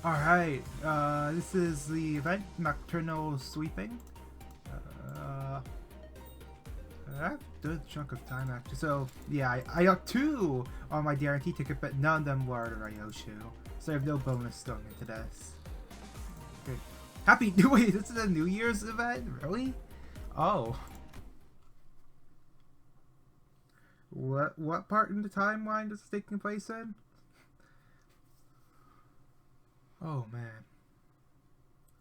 Alright, this is the event, Nocturnal Sweeping. I have a good chunk of time actually. So, yeah, I got 2 on my guarantee ticket, but none of them were Ryoshu. So I have no bonus going into this. Okay. Happy New Year! This is a New Year's event? Really? Oh. What part in the timeline is this taking place in? Oh man.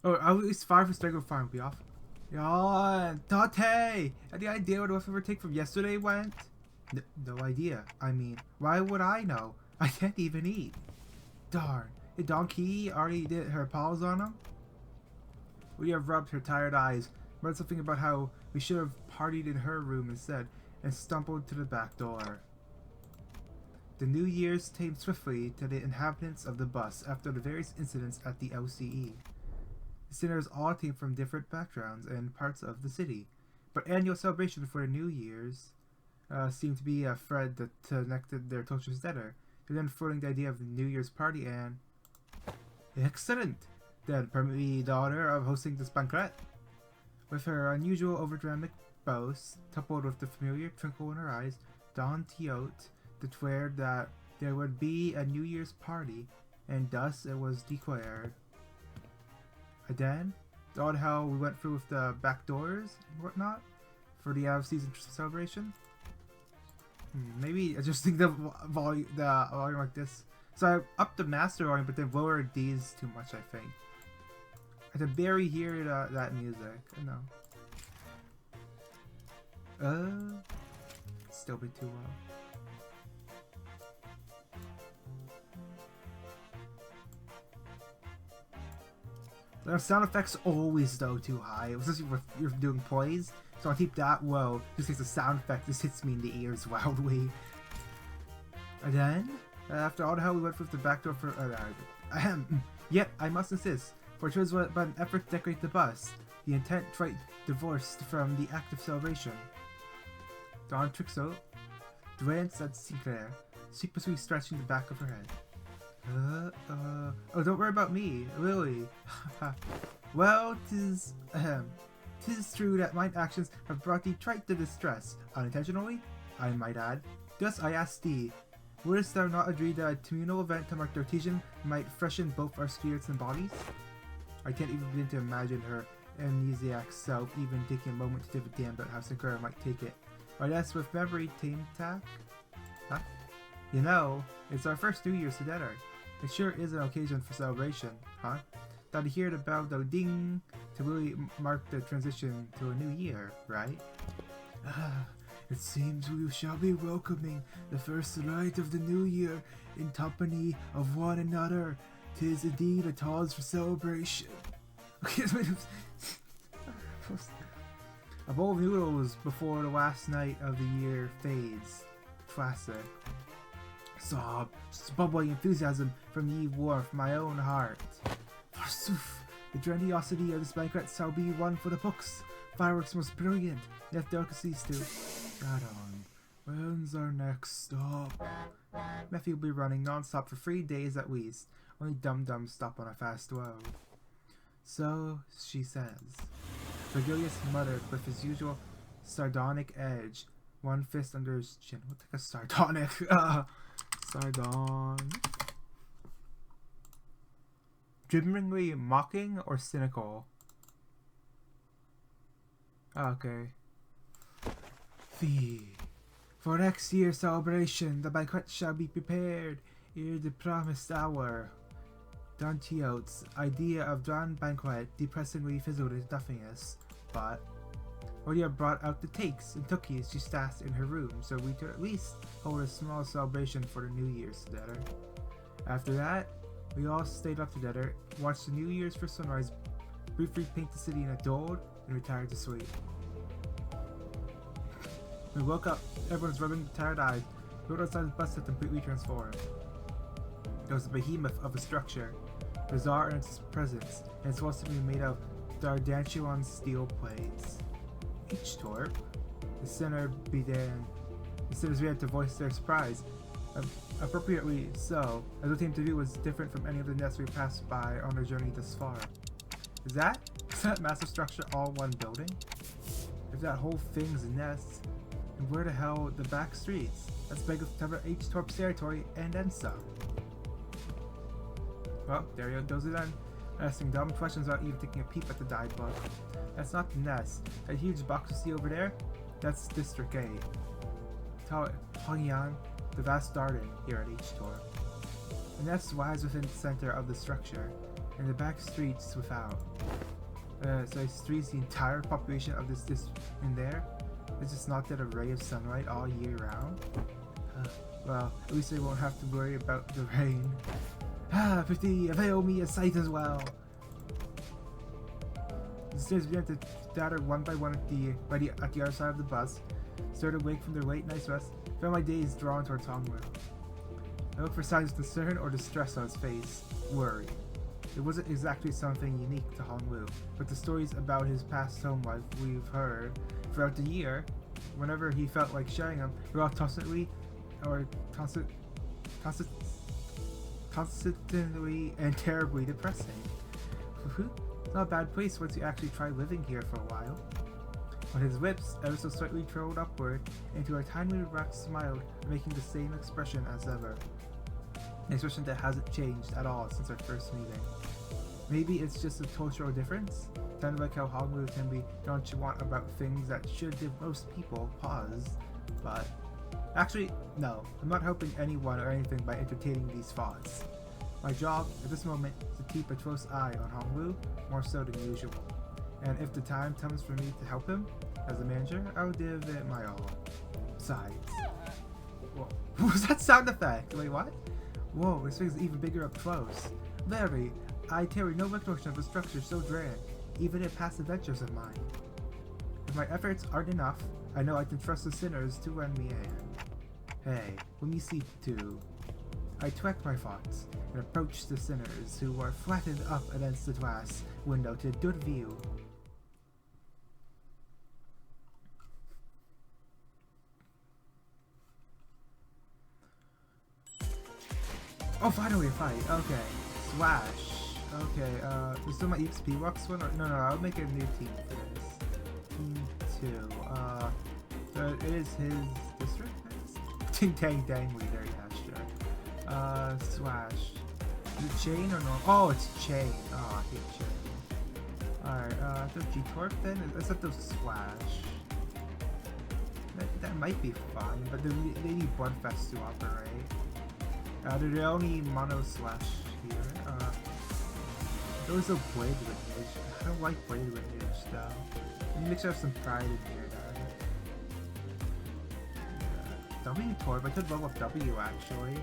Oh, at least 5 for Stego Farm will be off. Yawn! Tate! Any idea what the take from yesterday went? No idea. I mean, why would I know? I can't even eat. Darn. Did Donkey already did her paws on him? We have rubbed her tired eyes, read something about how we should have partied in her room instead, and stumbled to the back door. The New Year's came swiftly to the inhabitants of the bus after the various incidents at the LCE. The sinners all came from different backgrounds and parts of the city, but annual celebration for the New Year's seemed to be a thread that connected their cultures better. They then floating the idea of the New Year's party and... Excellent! Then permit the honor of hosting this banquet. With her unusual overdramatic boast, coupled with the familiar twinkle in her eyes, Don Tiote declared that there would be a New Year's party, and thus it was declared. And then, odd how we went through with the back doors and whatnot for the out-of-season celebration. Maybe I just think the volume like this. So I upped the master volume, but then lowered these too much. I think I can barely hear that music. I know. Still be too low. The sound effects always though too high, especially if you're doing plays. So I keep that low, just because the sound effect just hits me in the ears wildly. And then, after all the hell we went with the back door for yet I must insist, for it was but an effort to decorate the bus. The intent right divorced from the act of celebration. Don Trixo glanced at Sinclair, sheepishly stretching the back of her head. Oh, don't worry about me, Lily. Well, tis true that mine actions have brought thee trite to distress, unintentionally, I might add. Thus I ask thee, wouldst thou not agree that a communal event to mark the occasion might freshen both our spirits and bodies? I can't even begin to imagine her amnesiac self even taking a moment to give a damn about how Sinclair might take it. Or yes, with memory tame tack? Huh? You know, it's our first New Year's together. It sure is an occasion for celebration, huh? Thought to hear the bell go ding to really mark the transition to a new year, right? It seems we shall be welcoming the first light of the new year in company of one another. 'Tis indeed a cause for celebration. A bowl of noodles before the last night of the year fades. Classic. Sob, bubbling enthusiasm from ye warmth my own heart. Forsooth, the grandiosity of this banquet shall be one for the books. Fireworks most brilliant, yet delicacies too. God on, when's our next stop? Matthew will be running non-stop for 3 days at least. Only dum-dums stop on a fast road. So, she says. Virgilius muttered with his usual sardonic edge, one fist under his chin. What the heck is sardonic? Sardon. Gibberingly mocking or cynical? Okay. Fee. For next year's celebration, the banquet shall be prepared ere the promised hour. Don Quixote's idea of John banquet depressingly fizzled into nothingness, but Odia brought out the cakes and cookies she stashed in her room, so we could at least hold a small celebration for the New Year's together. After that, we all stayed up together, watched the New Year's for sunrise, briefly paint the city in a gold, and retired to sleep. We woke up, everyone's rubbing tired eyes, rode outside the bus had completely transformed. It was a behemoth of a structure, bizarre in its presence, and it's supposed to be made of gargantuan steel plates. Each torp, the sinners began to voice their surprise. Appropriately so, as what came to view was different from any of the nests we passed by on our journey thus far. Is that massive structure all one building? If that whole thing's a nest, then where the hell the back streets? That's big enough to cover H-Torp's territory and then some. Well, there goes it then. Asking dumb questions without even taking a peep at the guidebook. That's not the nest. That huge box you see over there? That's District 8. Hongyang, the vast garden here at H-Torp. The nest lies within the center of the structure, and the back streets without. So it streets the entire population of this district in there? It's just not that a ray of sunlight all year round? Well, at least I won't have to worry about the rain. Ah, 50, avail me a sight as well! The stairs began to shatter one by one at the other side of the bus. Started awake from their late night's rest, found my gaze drawn towards Hongwu. I looked for signs of concern or distress on his face. Worry. It wasn't exactly something unique to Hongwu, but the stories about his past home life we've heard throughout the year, whenever he felt like sharing them, were all constantly and terribly depressing. Not a bad place once you actually try living here for a while. On his lips, ever so slightly curled upward into a tiny relaxed smile, making the same expression as ever. An expression that hasn't changed at all since our first meeting. Maybe it's just a cultural difference? Kind of like how Hongwu can be nonchalant about things that should give most people pause. But actually, no, I'm not helping anyone or anything by entertaining these thoughts. My job at this moment is to keep a close eye on Hongwu, more so than usual. And if the time comes for me to help him, as a manager, I'll give it my all. Besides. Whoa. What was that sound effect? Wait, what? Whoa, this thing's even bigger up close. Larry, I carry no recollection of a structure so grand, even in past adventures of mine. If my efforts aren't enough, I know I can trust the sinners to lend me a hand. Hey, let me see too. I tweaked my thoughts and approached the sinners who were flattened up against the glass window to a good view. Oh, finally a fight. Okay. Slash. Okay, is this my EXP Rocks one? Or, no, I'll make a new team for this. Team 2. So it is his district? Dang, leader, yeah, sure. Slash. Is it chain or no? Oh, it's chain. Oh, I hate chain. Alright, so G-Corp then? Let's set those slash. That might be fun, but they need Bloodfest to operate. They're the only mono slash here. There was a blade lineage. I don't like blade lineage though. Let me make sure I have some pride in here though. W Torb, I could level up W actually.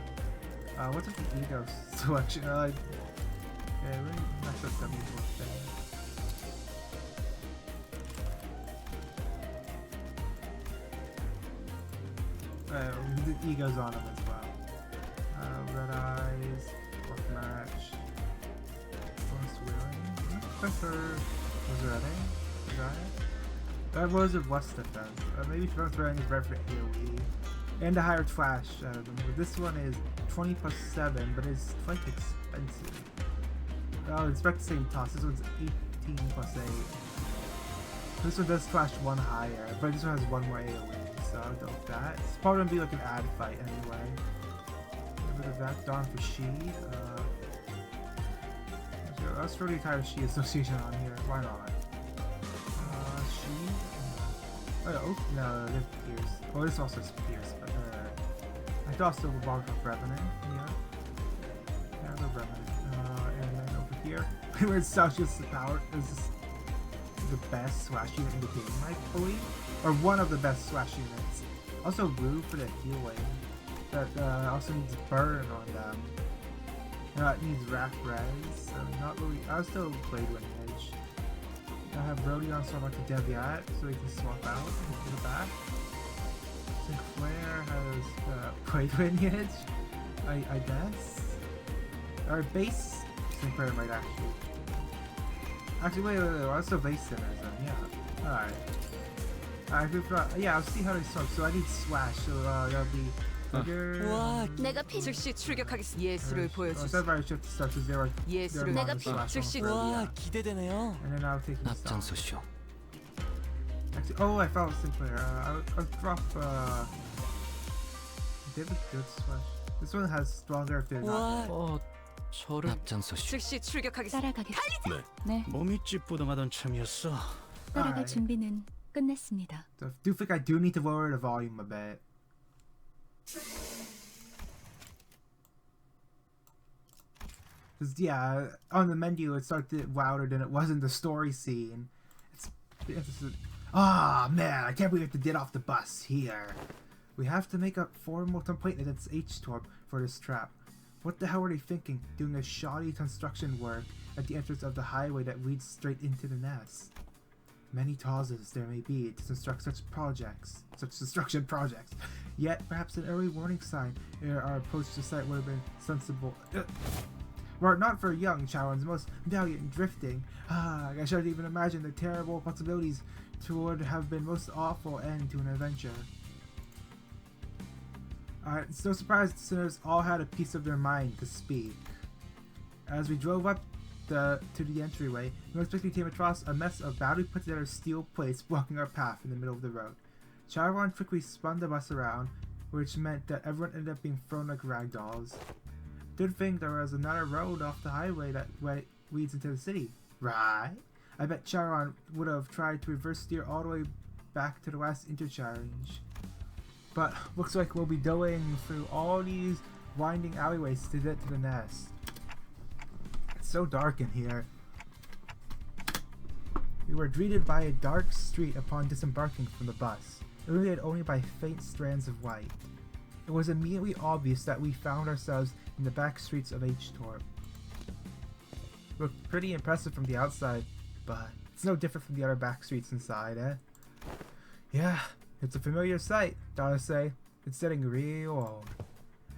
What's up the ego selection? Yeah, really not sure if W Torb thing. The ego's on him as well. Red Eyes, Rough Match, Bonus Wheeling. Was Red Eye? That was a West Defense. Maybe Bonus Wheeling is red for AoE. And a higher flash. This one is 20 plus 7, but it's quite expensive. Oh, it's about the same cost. This one's 18 plus 8. This one does flash 1 higher, but this one has 1 more AoE, so I'll go with that. It's probably gonna be like an ad fight anyway. Of that Dawn for She. Let's throw the entire She association on here. Why not? She. Oh no, this Pierce. Oh, this also is Pierce, but I could also log of Revenant. Yeah, the Revenant. And then over here, where Celsius' power is the best slash unit in the game, I believe, or one of the best slash units. Also, blue for the healing. That also needs burn on them. It needs rack res, so not really. I'll still Blade Lineage. I have Rodion swap out to Deviat, so we can swap out and put it back. Sinclair has Blade Lineage, I guess. Our base Sinclair might actually. Wait, I'll still base Sinners then, yeah. Alright. Yeah, I'll see how they swap. So I need Slash, so that'll be 와, 내가 피 즉시 출격하겠습니다. 예술을 보여주시. Everybody shift starts with zero. 예술을 내가 즉시. 와, 기대되네요. And then I'll take this song. 앞장서시오. Actually, oh, I found simpler. I'll drop. David Good Swash. This one has stronger if they're not. 와, 저를 앞장서시오. 즉시 출격하겠습니다. 따라가겠습니다. 네. 몸이 찌뿌둥하던 참이었어. 따라갈 Alright. 준비는 끝났습니다. So I do think I do need to lower the volume a bit. Cause yeah, on the menu it started louder than it was in the story scene. Ah man, I can't believe we have to get off the bus here. We have to make a formal complaint against H-Torp for this trap. What the hell are they thinking, doing a shoddy construction work at the entrance of the highway that leads straight into the nest? Many causes there may be to construct such construction projects. Yet, perhaps an early warning sign ere our approach to the site would have been sensible. Were it not for young Xichun's most valiant drifting, I should even imagine the terrible possibilities would have been most awful end to an adventure. It's no surprise the sinners all had a piece of their mind to speak. As we drove up to the entryway, we unexpectedly came across a mess of badly put together steel plates blocking our path in the middle of the road. Xichun quickly spun the bus around, which meant that everyone ended up being thrown like rag dolls. Good thing there was another road off the highway that leads into the city. Right? I bet Xichun would have tried to reverse steer all the way back to the last interchange. But looks like we'll be going through all these winding alleyways to get to the nest. It's so dark in here. We were greeted by a dark street upon disembarking from the bus, illuminated only by faint strands of light. It was immediately obvious that we found ourselves in the back streets of H-Torp. Looked pretty impressive from the outside, but it's no different from the other back streets inside, eh? Yeah, it's a familiar sight, gotta say. It's getting real old.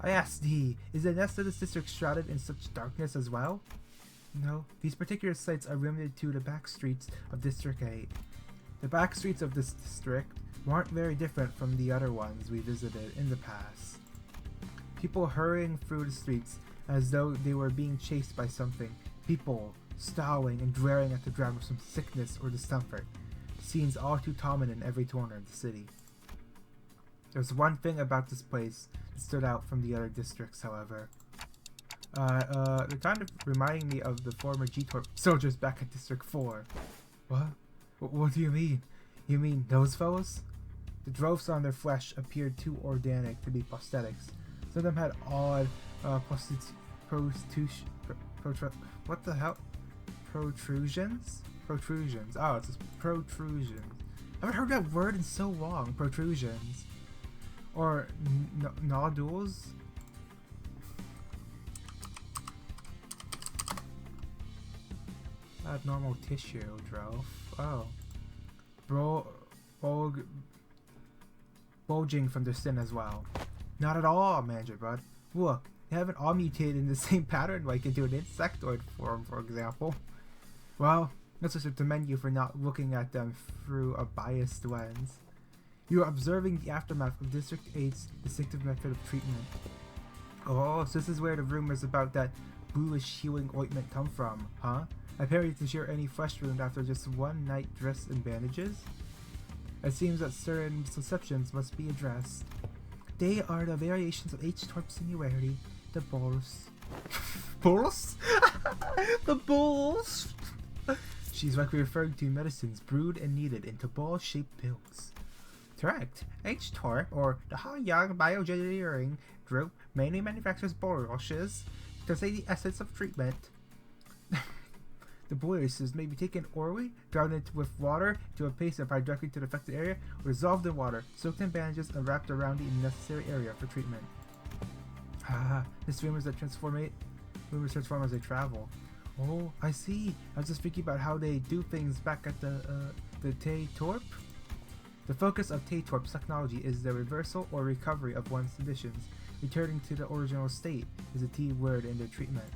I asked D, is the nest of this district shrouded in such darkness as well? No, these particular sites are limited to the back streets of District 8. The back streets of this district weren't very different from the other ones we visited in the past. People hurrying through the streets as though they were being chased by something. People scowling and glaring at the ground with some sickness or discomfort. Scenes all too common in every corner of the city. There's one thing about this place that stood out from the other districts, however. They're kind of reminding me of the former G-Torp soldiers back at District 4. What? What do you mean? You mean those fellows? The droves on their flesh appeared too organic to be prosthetics. Some of them had odd what the hell? Protrusions? Protrusions. Oh, it's just protrusions. I haven't heard that word in so long. Protrusions. Or nodules? Abnormal tissue, drove. Oh. Bulging from their skin as well. Not at all, Manager Bud. Look, they haven't all mutated in the same pattern like into an insectoid form, for example. Well, that's just to commend you for not looking at them through a biased lens. You are observing the aftermath of District 8's distinctive method of treatment. Oh, so this is where the rumors about that bluish healing ointment come from, huh? Apparently to cure any flesh wound after just one night dressed in bandages? It seems that certain misconceptions must be addressed. They are the variations of H-Torp singularity, the bolus. Bolus? The bolus! She's likely referring to medicines brewed and kneaded into ball-shaped pills. Correct. H-Torp, or the Hanyang Bioengineering Group, mainly manufactures boluses to say the essence of treatment. The boluses may be taken orally, grounded with water to a paste applied directly to the affected area, or dissolved in water, soaked in bandages, and wrapped around the necessary area for treatment. This rumors transform as they travel. Oh, I see. I was just thinking about how they do things back at the T-Torp. The focus of T-Torp's technology is the reversal or recovery of one's conditions. Returning to the original state is a key word in their treatment.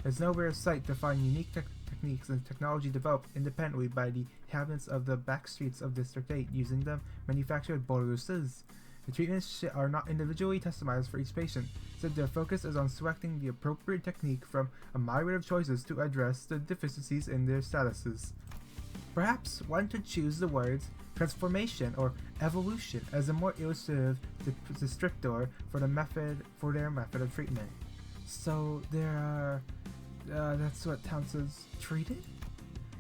There's no rare sight to find unique techniques and technology developed independently by the inhabitants of the back streets of District 8 using them manufactured boluses. The treatments are not individually customized for each patient, so their focus is on selecting the appropriate technique from a myriad of choices to address the deficiencies in their statuses. Perhaps one could choose the words transformation or evolution as a more illustrative descriptor for their method of treatment. So there are that's what Townsend's treated?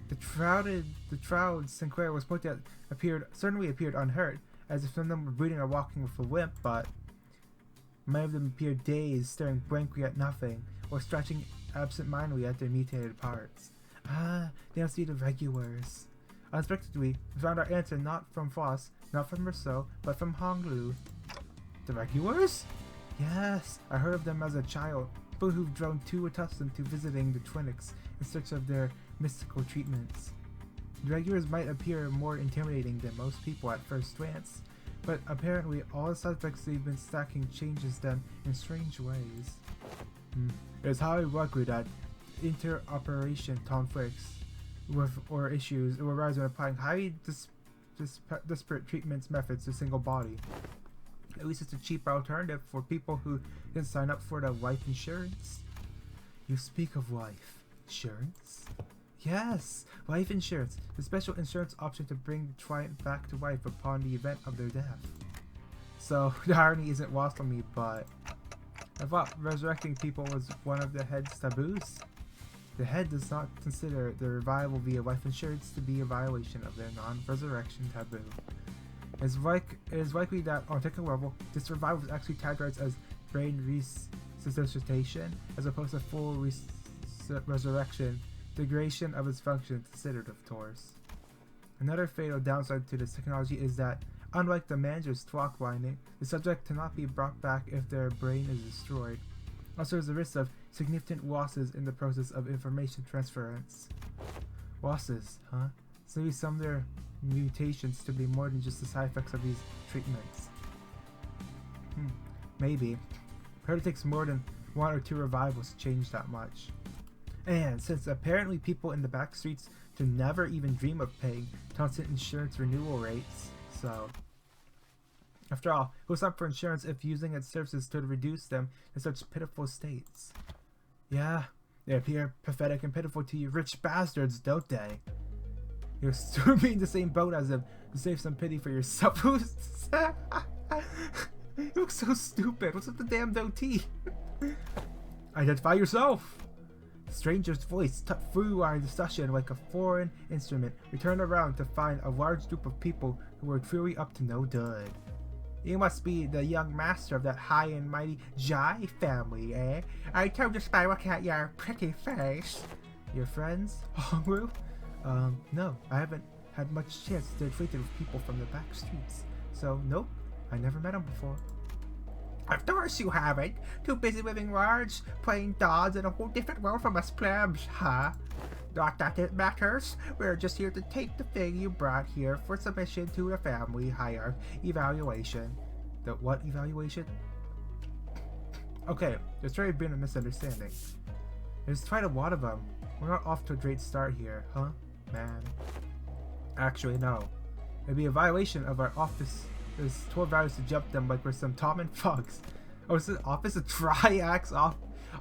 The shroud Sinclair was pointed at certainly appeared unhurt, as if some of them were breathing or walking with a limp, but many of them appeared dazed, staring blankly at nothing, or scratching absent-mindedly at their mutated parts. They must be the regulars. Unexpectedly, we found our answer not from Foss, not from Rousseau, but from Honglu. The regulars? Yes, I heard of them as a child, people who've grown too accustomed to visiting the clinics in search of their mystical treatments. The regulars might appear more intimidating than most people at first glance, but apparently all the subjects they've been stacking changes them in strange ways. It is highly likely that interoperation conflicts or issues will arise when applying highly disparate treatments methods to a single body. At least it's a cheaper alternative for people who didn't sign up for the life insurance. You speak of life insurance? Yes, life insurance, the special insurance option to bring the client back to life upon the event of their death. So, the irony isn't lost on me, but I thought resurrecting people was one of the head's taboos. The head does not consider the revival via life insurance to be a violation of their non-resurrection taboo. It is likely that on a technical level, this revival is actually categorized as brain resuscitation, as opposed to full resurrection, degradation of its function considered of course. Another fatal downside to this technology is that, unlike the manager's clock winding, the subject cannot be brought back if their brain is destroyed. Also, there's a risk of significant losses in the process of information transference. Losses, huh? So maybe some of their mutations to be more than just the side effects of these treatments. Maybe. Heard it takes more than 1 or 2 revivals to change that much. And since apparently people in the back streets do never even dream of paying constant insurance renewal rates, so after all, who's up for insurance if using its services could reduce them in such pitiful states? Yeah, they appear pathetic and pitiful to you rich bastards, don't they? You're still being the same boat as them to save some pity for yourself. You look so stupid. What's with the damn goatee? Identify yourself! The stranger's voice cut through our discussion like a foreign instrument. We turned around to find a large group of people who were truly up to no good. You must be the young master of that high and mighty Jai family, eh? I told just by looking at your pretty face. Your friends? Hongru? No, I haven't had much chance to acquaint with people from the back streets. So, nope, I never met them before. Of course you haven't. Too busy living large, playing dolls in a whole different world from us plebs, huh? Not that it matters. We're just here to take the thing you brought here for submission to the family higher evaluation. The what evaluation? Okay, there's already been a misunderstanding. There's quite a lot of them. We're not off to a great start here, huh, man? Actually, no. It'd be a violation of our office. There's 12 values to jump them like we're some Tom and Fugs. Oh, is this office a triax off?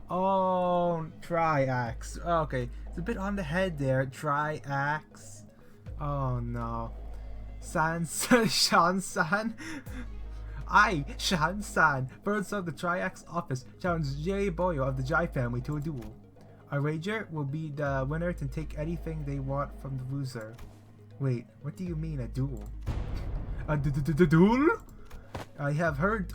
Oh, triax. Oh, okay, it's a bit on the head there. Triax. Oh no. Shan-san. Shan-san, birds of the triax office, challenge Jay Boyo of the Jai family to a duel. Our wager will be the winner can take anything they want from the loser. Wait, what do you mean a duel? A duel? I have heard.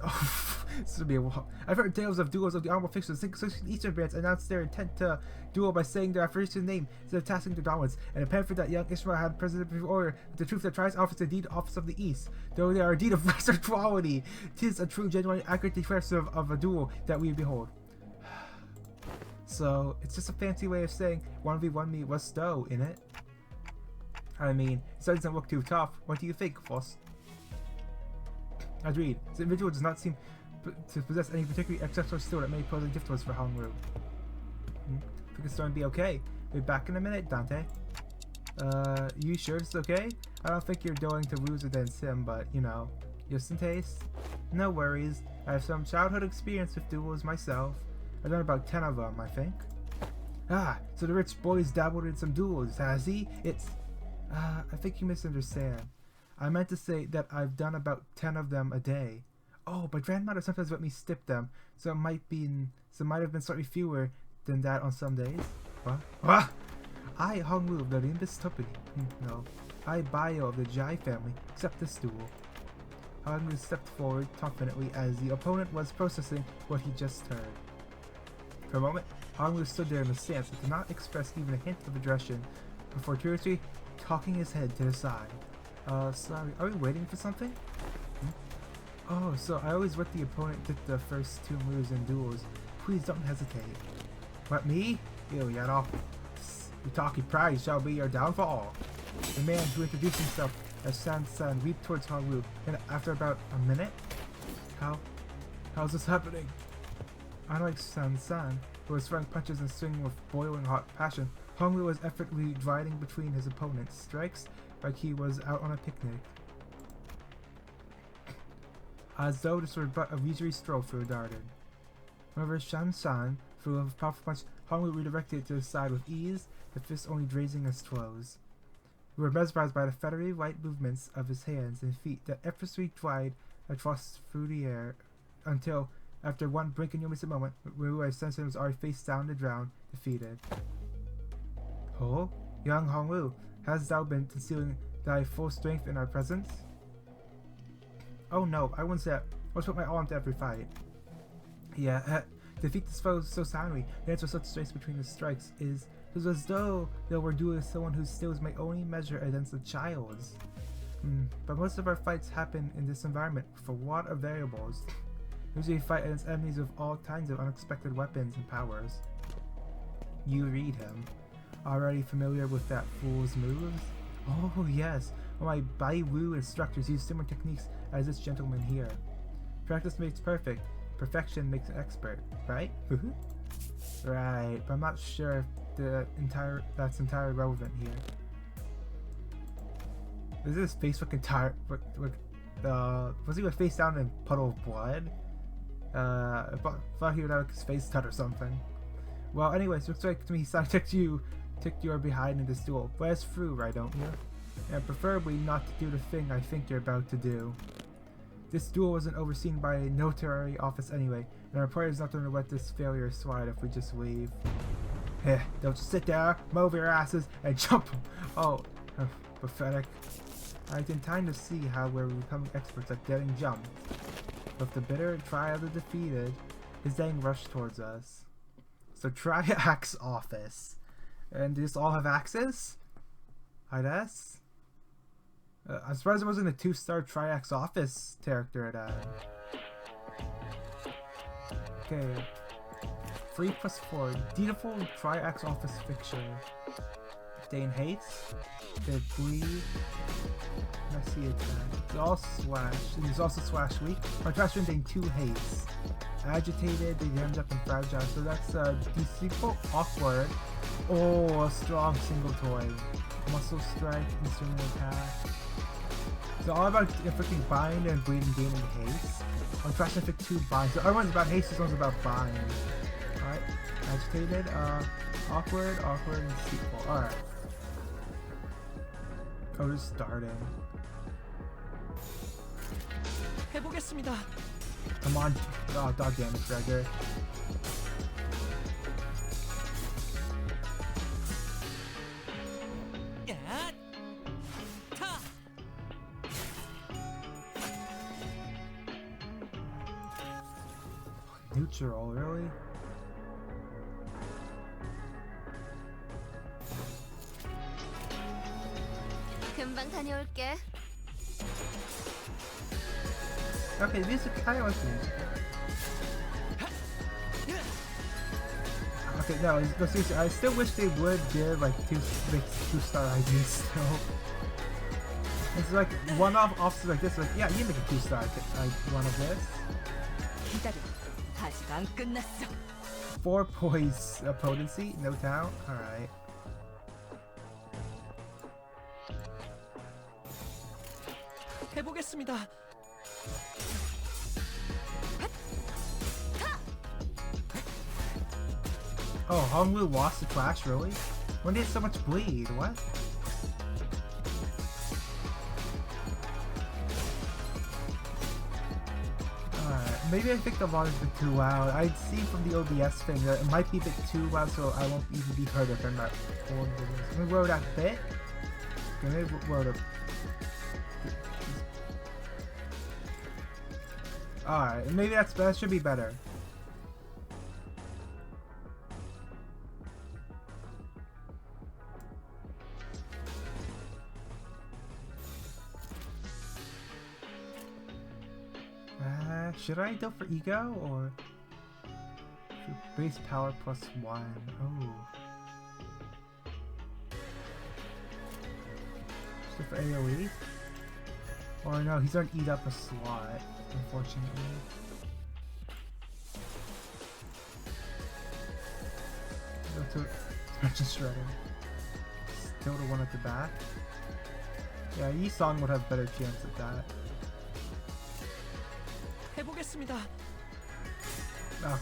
This will be a while. I've heard tales of duels of the honorable fictions. Eastern brands announced their intent to duel by saying their affirmation name instead of tasking their dominance. And a pamphlet that young Ishmael had presented before the truth that tries offers indeed office of the East, though they are indeed of lesser quality. 'Tis a true, genuine, accurate declaration of a duel that we behold. So it's just a fancy way of saying 1v1 me was stow in it. I mean, it doesn't look too tough. What do you think, Foss? Agreed. This individual does not seem to possess any particularly exceptional skill that may pose a difficulty for Hongru. Think it's going to be okay. We'll be back in a minute, Dante. You sure it's okay? I don't think you're going to lose against him, but, you know, Just in taste. No worries. I have some childhood experience with duels myself. I've done about 10 of them, I think. Ah, so the rich boy's dabbled in some duels, has he? I think you misunderstand. I meant to say that I've done about 10 of them a day. Oh, but grandmother sometimes let me skip them, so it might have been slightly fewer than that on some days. What? Ah! I Hongwu of the Limbus company. No. I Bio of the Jai family, except this duel. Hongwu stepped forward confidently as the opponent was processing what he just heard. For a moment, Hongwu stood there in a stance that did not express even a hint of aggression, before curiously cocking his head to the side. Sorry, are we waiting for something? Oh, so I always let the opponent pick the first 2 moves in duels. Please don't hesitate. What, me? Ew, get off. Utaki pride shall be your downfall. The man who introduced himself as San leaped towards Hongwu, and after about a minute? How's this happening? Unlike San, who was throwing punches and swinging with boiling hot passion, Hongwu was effortlessly gliding between his opponent's strikes like he was out on a picnic. As though this were but a leisurely stroll through darted. Whenever San threw a powerful punch, Hongwu redirected it to the side with ease, the fist only grazing his toes. We were mesmerized by the feathery light movements of his hands and feet that effortlessly glide across through the air until, after one blink-and-you'll-miss-it moment, we realized Sensen was already face down the ground, defeated. Oh, young Hongwu, hast thou been concealing thy full strength in our presence? Oh no, I wouldn't say that. I must put my all into every fight. Yeah, defeat this foe so soundly, the answer such strength between the strikes is as though they were dueling someone whose skills may only measure against a child's. But most of our fights happen in this environment for a lot of variables. Usually we fight against enemies with all kinds of unexpected weapons and powers. You read him. Already familiar with that fool's moves? Oh yes, my Bai Wu instructors use similar techniques as this gentleman here. Practice makes perfect, perfection makes an expert, right? Right, but I'm not sure if that's entirely relevant here. Is his face looking tired? Was he face down in a puddle of blood? I thought he would have his face cut or something. Well, anyways, looks like to me Sai took your behind in this duel. Let us through, right, don't you? And preferably not to do the thing I think you're about to do. This duel wasn't overseen by a notary office anyway, and our party is not going to let this failure slide if we just leave. Don't just sit there, move your asses, and jump! Oh, pathetic. I can time to see how we're becoming experts at getting jumped. With the bitter try of the defeated, his dang rush towards us. So try Axe office. And do this all have axes? I guess? I'm surprised there wasn't a 2-star Triax Office character at that. Okay. 3+4. Beautiful Triax Office fixture. Dane hates. Debris. Messy attack. It's all slash. And there's also slash weak. Contrast with Dane 2 hates. Agitated, they end up in fragile. So that's deceitful, awkward. Oh, a strong single toy. Muscle strike, instrument attack. So all about inflicting bind and bleeding, gaining haste. I'm trying to inflict 2 binds. So everyone's about haste, this one's about bind. Alright. Agitated, awkward, and deceitful. Alright. Oh, just starting. 해보겠습니다. Come on. Oh, dog damage, Gregor. Neutral, really? 금방 다녀올게. Okay, music. I like the music. Okay, no, seriously, I still wish they would give like 2-star ideas still. It's like one-off officers like this, like, yeah, you make a 2-star one of this. 기다려. 아직 안 끝났어. 4 poise potency, no doubt. Alright. 해보겠습니다. Oh, Hongwu lost the clash, really? When did so much bleed? What? Maybe I think the volume's a bit too loud. I'd see from the OBS thing that it might be a bit too loud, so I won't even be heard if I'm not holding this. Let me lower that a bit. Okay, maybe lower the... Alright, maybe that should be better. Should I go for ego or base power +1? Oh. So for AoE? Or no, he's gonna eat up a slot, unfortunately. Go to Dimension Shredder. Still the one at the back. Yeah, Yi-Song would have better chance at that. 해보겠습니다. Oh.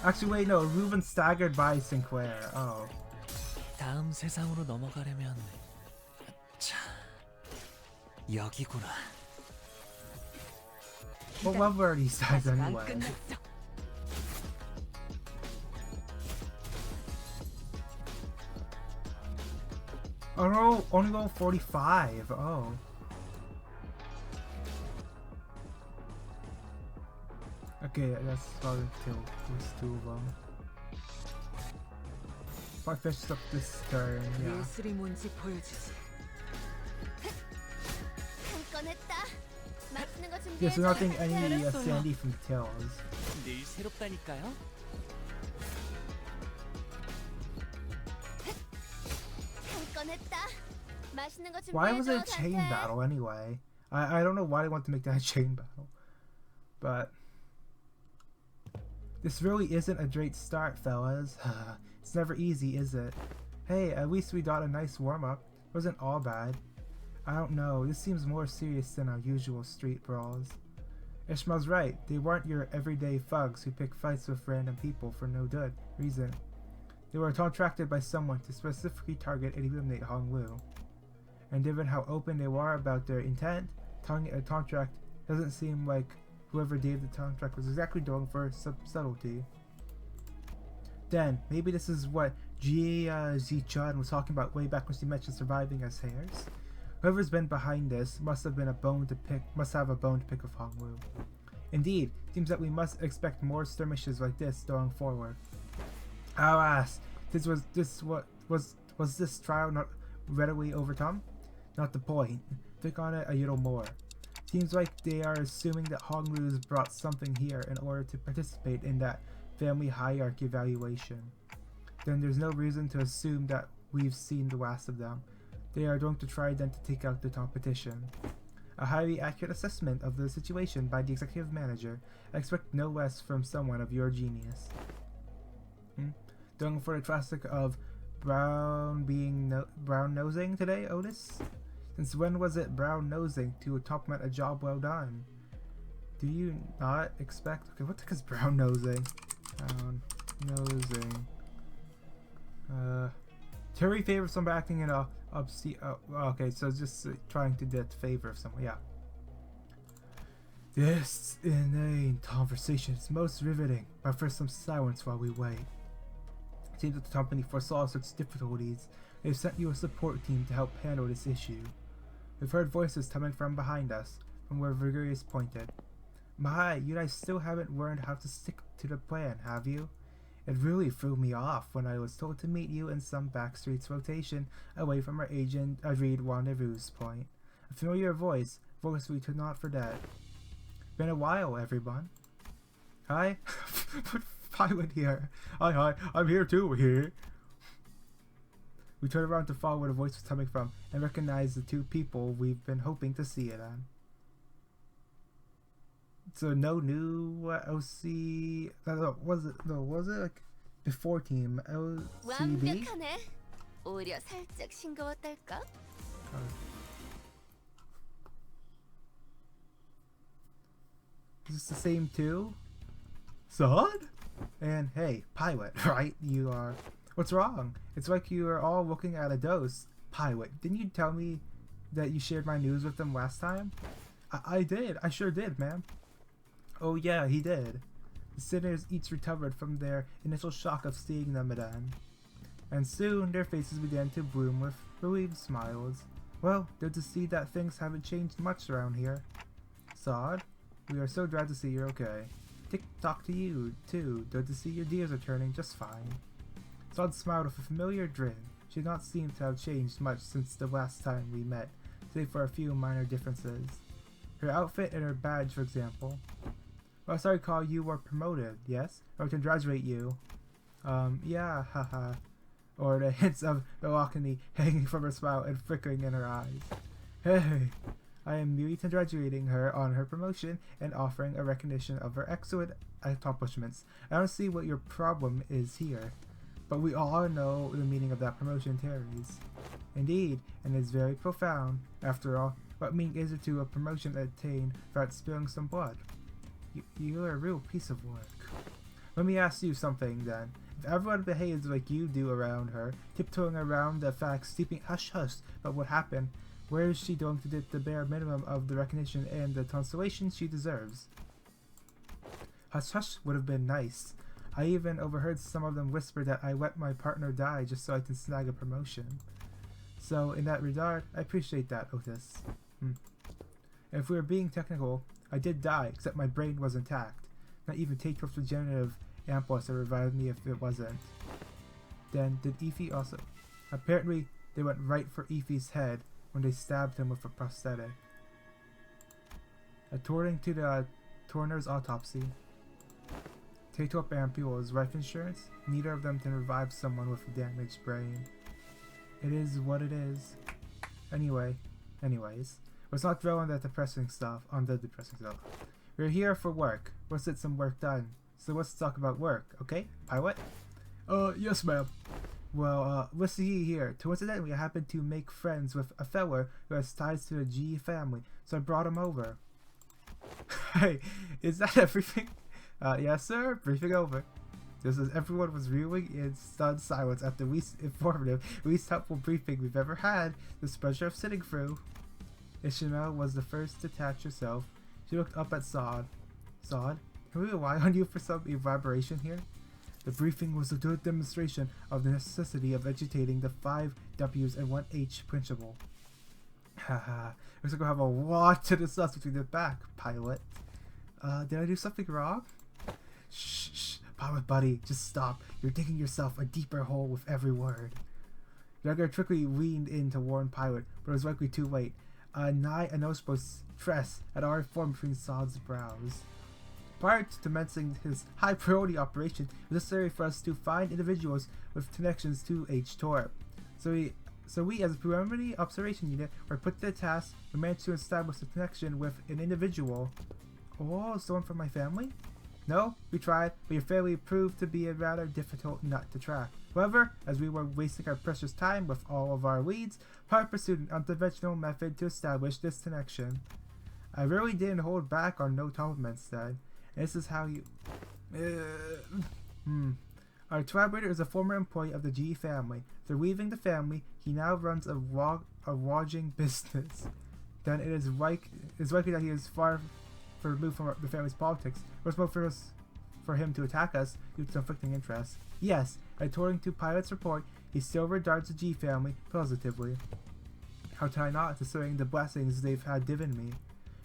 Actually, wait, no. Ruben staggered by Sinclair. Oh. 다음 세상으로 넘어가려면 자, 여기구나. What level are these guys 아직 안 anyway? 끝났어. Oh no, only level 45. Oh. Okay, that's probably kill those two of them. If I finish up this turn, yeah. 예술이 뭔지 보여주지. 한 건 했다. 맛있는 거 Yeah, so nothing 준비해줘. any 잘했어요. Sandy from Tails. 늘 새롭다니까요. 한 건 했다. 맛있는 거 준비해줘. Why was it a chain 간태. battle anyway? I don't know why they want to make that a chain battle. But this really isn't a great start, fellas. It's never easy, is it? Hey, at least we got a nice warm-up. Wasn't all bad. I don't know, this seems more serious than our usual street brawls. Ishmael's right, they weren't your everyday thugs who pick fights with random people for no good reason. They were contracted by someone to specifically target and eliminate Hongwu. And given how open they were about their intent, telling a contract doesn't seem like whoever gave the contract was exactly going for subtlety. Then, maybe this is what Xichun was talking about way back when she mentioned surviving as hares. Whoever's been behind this must have a bone to pick with Hongwu. Indeed, seems that we must expect more skirmishes like this going forward. Alas, was this trial not readily overcome? Not the point. Think on it a little more. Seems like they are assuming that Hongwu's brought something here in order to participate in that family hierarchy evaluation. Then there's no reason to assume that we've seen the last of them. They are going to try then to take out the competition. A highly accurate assessment of the situation by the executive manager. I expect no less from someone of your genius. Going for the classic of brown nosing today, Otis? Since when was it brown nosing to compliment a job well done? Do you not expect? Okay, what the heck is brown nosing? Brown nosing. Terry favors someone acting in a okay, so just trying to get favor of someone. Yeah. This inane conversation is most riveting, but for some silence while we wait. It seems that the company foresaw such difficulties. They've sent you a support team to help handle this issue. We've heard voices coming from behind us, from where Vigorius pointed. My, you guys still haven't learned how to stick to the plan, have you? It really threw me off when I was told to meet you in some backstreets rotation away from our agreed rendezvous point. A familiar voice we could not forget. Been a while, everyone. Hi? Pilot here. Hi, I'm here too, here. We turned around to follow where the voice was coming from and recognized the two people we've been hoping to see again. So no new OC. Was it like before team LCB? 완벽하네. 오히려 살짝 싱거웠달까? Is this the same too? Son? And hey, pilot, right? You are. What's wrong? It's like you are all looking at a dose. Pilot, didn't you tell me that you shared my news with them last time? I did. I sure did, ma'am. Oh yeah, he did. The sinners each recovered from their initial shock of seeing them again. And soon their faces began to bloom with relieved smiles. Well, good to see that things haven't changed much around here. Sod, we are so glad to see you're okay. Tick-tock to you, too. Good to see your deers are turning just fine. Sod smiled with a familiar grin. She did not seem to have changed much since the last time we met, save for a few minor differences. Her outfit and her badge, for example. Well, sorry, Carl, you were promoted, yes? I would congratulate you. Yeah, haha. Or the hints of melancholy hanging from her smile and flickering in her eyes. Hey, I am merely congratulating her on her promotion and offering a recognition of her excellent accomplishments. I don't see what your problem is here. But we all know the meaning of that promotion carries. Indeed, and it's very profound. After all, what meaning is it to a promotion attained without spilling some blood? You're a real piece of work. Let me ask you something then. If everyone behaves like you do around her, tiptoeing around the facts, sleeping hush-hush about what happened, where is she going to get the bare minimum of the recognition and the consolation she deserves? Hush-hush would have been nice. I even overheard some of them whisper that I let my partner die just so I can snag a promotion. So, in that regard, I appreciate that, Otis. If we were being technical, I did die, except my brain was intact. Not even Takeoff's regenerative ampulse that revived me if it wasn't. Then, did Ify also? Apparently, they went right for Ify's head when they stabbed him with a prosthetic. According to the coroner's autopsy, Takeoff ampules life insurance, neither of them can revive someone with a damaged brain. It is what it is. Anyways, let's not dwell on the depressing stuff. We're here for work. Let's get some work done. So let's talk about work, okay? Pilot? Yes, ma'am. Well, let's see here. Coincidentally, I happened to make friends with a fella who has ties to the G family, so I brought him over. Hey, is that everything? Yes, sir. Briefing over. Just as everyone was reeling in stunned silence at the least informative, least helpful briefing we've ever had, this pleasure of sitting through. Ishmael was the first to detach herself. She looked up at Sod. Sod, can we rely on you for some elaboration here? The briefing was a good demonstration of the necessity of educating the 5 W's and 1 H principle. Haha, looks like we'll have a lot to discuss between the back, pilot. Did I do something wrong? Shh, pilot buddy, just stop. You're digging yourself a deeper hole with every word. Gregor quickly leaned in to warn Pilot, but it was likely too late. A nigh anospo's tress had already formed between Sod's brows. Prior to commencing his high-priority operation, it was necessary for us to find individuals with connections to H-Torp. So we, as a preliminary observation unit, were put to the task and managed to establish a connection with an individual. Oh, someone from my family? No, we tried, but your family proved to be a rather difficult nut to track. However, as we were wasting our precious time with all of our leads, Park pursued an unconventional method to establish this connection. I really didn't hold back on no compliments, Dad. This is how you... Our collaborator is a former employee of the G family. After leaving the family, he now runs a lodging business. Then it is likely that he is far removed from the family's politics. It was more for him to attack us due to conflicting interests. Yes, according to Pilot's report, he still regards the G family positively. How can I not, considering the blessings they've had given me?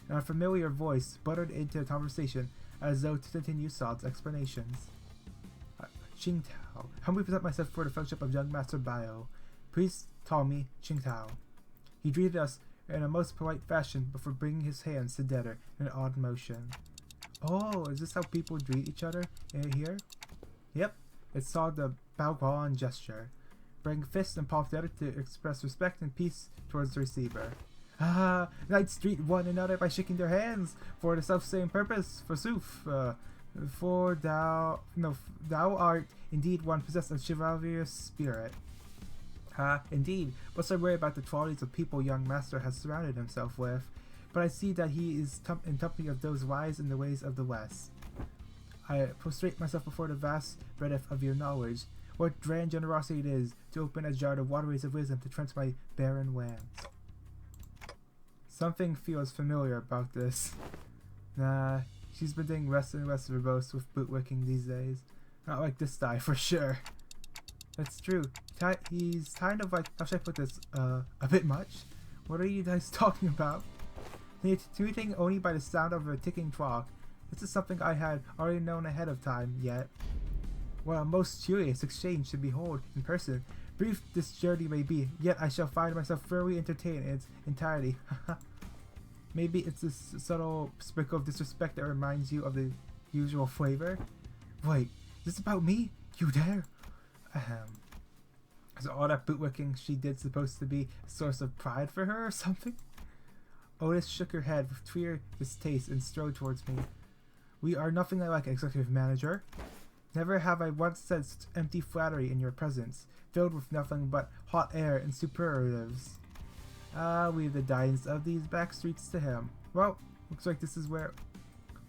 And a familiar voice buttered into the conversation as though to continue Sod's explanations. Qingtao, humbly present myself for the fellowship of young Master Bio. Please call me Qingtao. He greeted us in a most polite fashion before bringing his hands together in an odd motion. Oh, is this how people greet each other here? Yep, it's called the Bao gesture. Bring fists and palms together to express respect and peace towards the receiver. Ah, knights greet one another by shaking their hands for the self-same purpose, forsooth. For thou art indeed one possessed of chivalrous spirit. Indeed, must I worry about the qualities of people young master has surrounded himself with, but I see that he is in company of those wise in the ways of the West. I prostrate myself before the vast breadth of your knowledge. What grand generosity it is to open a jar of waterways of wisdom to trench my barren lands. Something feels familiar about this. Nah, she's been doing less and less verbose with bootlicking these days. Not like this guy, for sure. That's true. He's kind of like, how should I put this, a bit much? What are you guys talking about? Anything only by the sound of a ticking clock. This is something I had already known ahead of time, yet. Well, a most curious exchange to behold in person. Brief this journey may be, yet I shall find myself thoroughly entertained in its entirety. Maybe it's a subtle sprinkle of disrespect that reminds you of the usual flavor? Wait, is this about me? You dare? Is all that bootlicking she did supposed to be a source of pride for her or something? Otis shook her head with clear distaste and strode towards me. We are nothing like executive manager. Never have I once said such empty flattery in your presence, filled with nothing but hot air and superlatives. Leave the guidance of these back streets to him. Well, looks like this is where...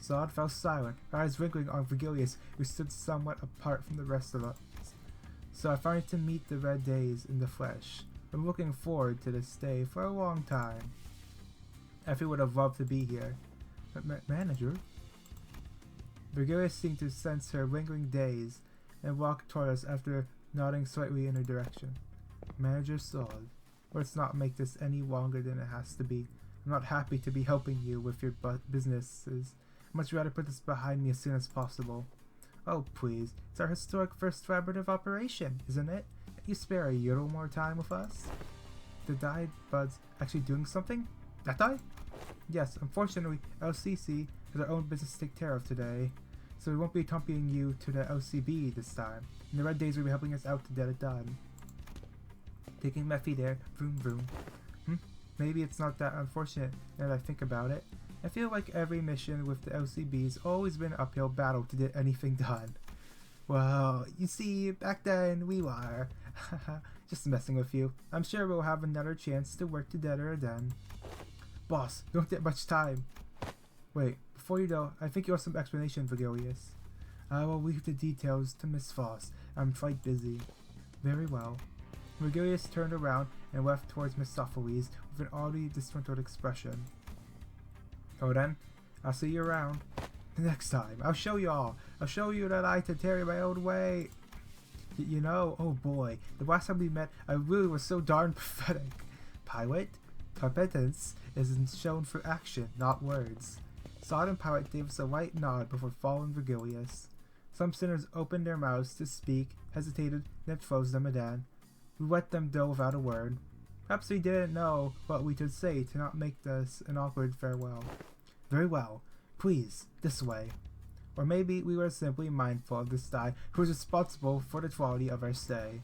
Zod fell silent, her eyes wrinkling on Virgilius, who stood somewhat apart from the rest of us. So I finally to meet the red days in the flesh. I'm looking forward to this day for a long time. Effie would have loved to be here. But manager? Virgilius seemed to sense her lingering daze and walked toward us after nodding slightly in her direction. Manager Zod, let's not make this any longer than it has to be. I'm not happy to be helping you with your businesses. I'd much rather put this behind me as soon as possible. Oh please, it's our historic first collaborative operation, isn't it? Can you spare a little more time with us? The dyed buds actually doing something? That die? Yes, unfortunately, LCC has our own business to take care of today, so we won't be accompanying you to the LCB this time. And the red days will be helping us out to get it done. Taking Mephi there, vroom vroom. Maybe it's not that unfortunate now that I think about it. I feel like every mission with the LCB's always been an uphill battle to get anything done. Well, you see, back then we were. Just messing with you. I'm sure we'll have another chance to work together then. Boss, don't get much time. Wait, before you go, I think you have some explanation, Virgilius. I will leave the details to Miss Foss. I'm quite busy. Very well. Virgilius turned around and left towards Miss Sophocles with an oddly disgruntled expression. Oh then, I'll see you around. Next time, I'll show you all. I'll show you that I can carry my own weight. You know, oh boy, the last time we met, I really was so darn pathetic. Pilot, competence is shown through action, not words. Sod and Pilot gave us a light nod before following Virgilius. Some sinners opened their mouths to speak, hesitated, then closed them again. We let them go without a word. Perhaps we didn't know what we could say to not make this an awkward farewell. Very well. Please, this way. Or maybe we were simply mindful of this guy who was responsible for the quality of our stay.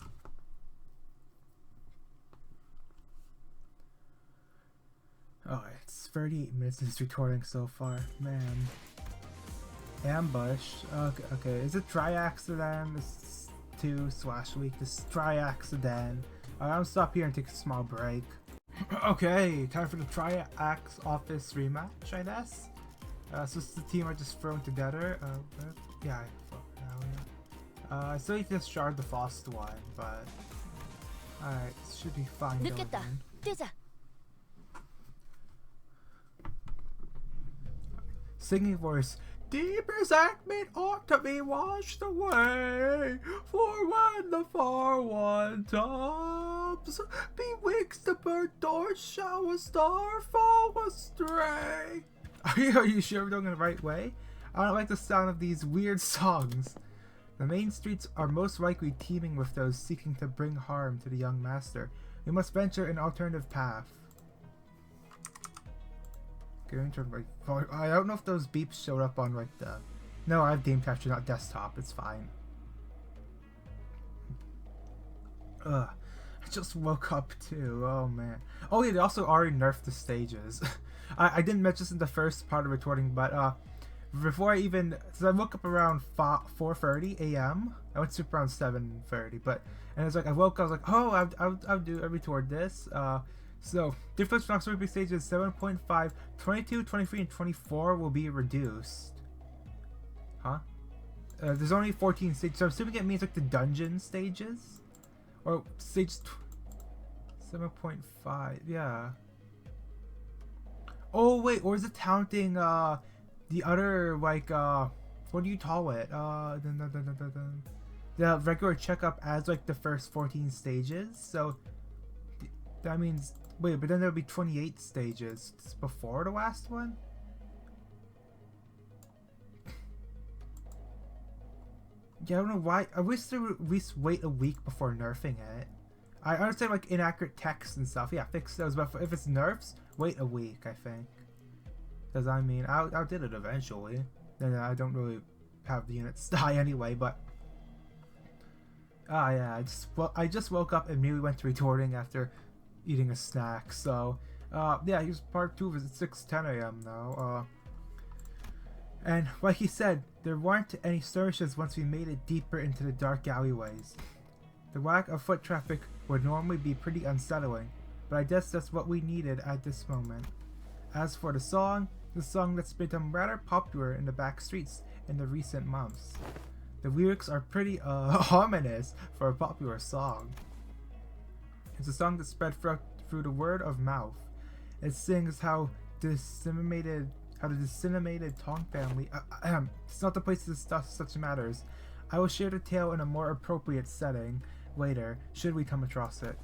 Oh, it's 38 minutes in this recording so far. Man. Ambush. Okay. Is it Triaxidon? This 2/week. This Triaxidon. I'll stop here and take a small break. Okay, time for the Triax office rematch, I guess. So it's the team I just thrown together. Yeah, I still need to shard the first one, but alright, should be fine. 늦겠다. 뛰자. Singing voice. Deep resentment ought to be washed away, for when the far one comes, betwixt the burnt doors shall a star fall astray. Are you sure we're doing it the right way? I don't like the sound of these weird songs. The main streets are most likely teeming with those seeking to bring harm to the young master. We must venture an alternative path. I don't know if those beeps showed up on like the... No, I have game capture, not desktop. It's fine. Ugh. I just woke up too. Oh man. Oh yeah, they also already nerfed the stages. I didn't mention this in the first part of the recording, but before I even, so I woke up around 4:30 a.m. I went to sleep around 7:30, and it's like I woke up, I was like, oh, I'll record this. So difference from October stages 7.5, 22, 23, and 24 will be reduced. Huh? There's only 14 stages, so I'm assuming it means like the dungeon stages, or stage 7.5. Yeah. Oh wait, or is it counting the other, like, what do you call it? The regular checkup as like the first 14 stages. So that means, wait, but then there'll be 28 stages before the last one. Yeah, I don't know why. I wish they would at least wait a week before nerfing it. I understand like inaccurate text and stuff. Yeah, fix those. But if it's nerfs, wait a week, I think. Because I mean, I did it eventually. And I don't really have the units die anyway. But yeah, I just woke up and immediately went to recording after eating a snack. So yeah, here's part 2 of it. It's 6:10 a.m. now. And like he said, there weren't any skirmishes once we made it deeper into the dark alleyways. The lack of foot traffic would normally be pretty unsettling, but I guess that's what we needed at this moment. As for the song that's become rather popular in the back streets in the recent months. The lyrics are pretty ominous for a popular song. It's a song that spread through the word of mouth. It sings how the disseminated Tong family. It's not the place to discuss such matters. I will share the tale in a more appropriate setting later, should we come across it.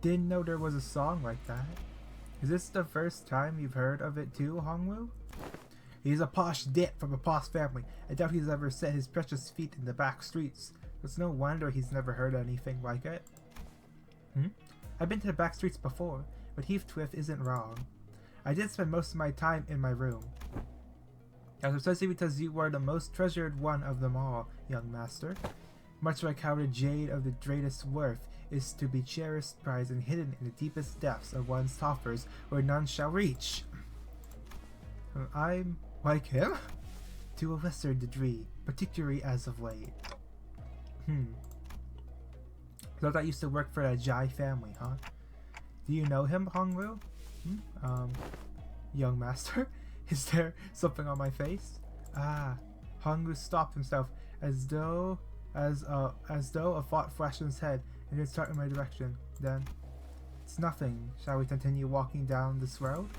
Didn't know there was a song like that. Is this the first time you've heard of it too, Hongwu? He's a posh dit from a posh family. I doubt he's ever set his precious feet in the back streets. It's no wonder he's never heard anything like it. I've been to the back streets before, but Heathcliff isn't wrong. I did spend most of my time in my room. That's precisely because you were the most treasured one of them all, young master. Much like how the jade of the greatest worth is to be cherished, prized, and hidden in the deepest depths of one's coffers where none shall reach. I'm like him? To a lesser degree, particularly as of late. Thought I used to work for the Jai family, huh? Do you know him, Hongwu? Young master? Is there something on my face? Hongwu stopped himself as though a thought flashed in his head and then started in my direction. Then, it's nothing. Shall we continue walking down this road?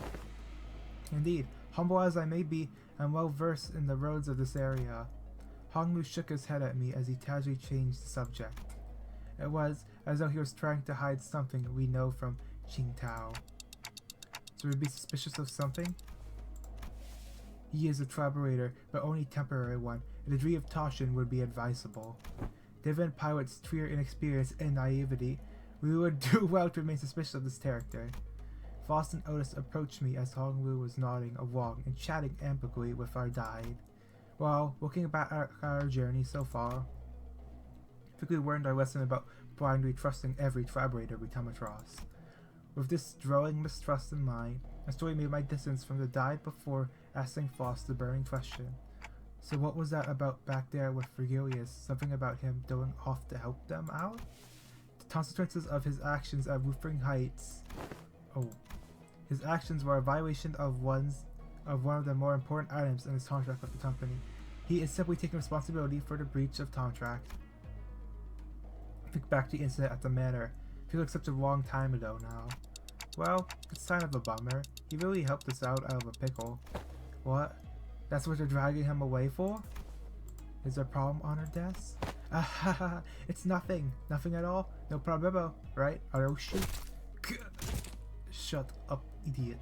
Indeed, humble as I may be, I'm well versed in the roads of this area. Hongwu shook his head at me as he casually changed the subject. It was as though he was trying to hide something we know from Qingtao. So we'd be suspicious of something? He is a collaborator, but only temporary one. A degree of caution would be advisable. Given Pilot's clear inexperience and naivety, we would do well to remain suspicious of this character. Faust and Otis approached me as Hongwu was nodding along and chatting amicably with our guide. While looking about our journey so far, I think we learned our lesson about blindly trusting every collaborator we come across. With this growing mistrust in mind, I slowly made my distance from the guide before asking Faust the burning question. So what was that about back there with Virgilius? Something about him going off to help them out? The consequences of his actions at Wuthering Heights. Oh. His actions were a violation of one of the more important items in his contract with the company. He is simply taking responsibility for the breach of contract. Think back to the incident at the manor. Feels like such a long time ago now. Well, it's kind of a bummer. He really helped us out of a pickle. What? That's what you're dragging him away for? Is there a problem on her desk? It's nothing. Nothing at all. No problemo, right? Oh shoot. Shut up, idiot.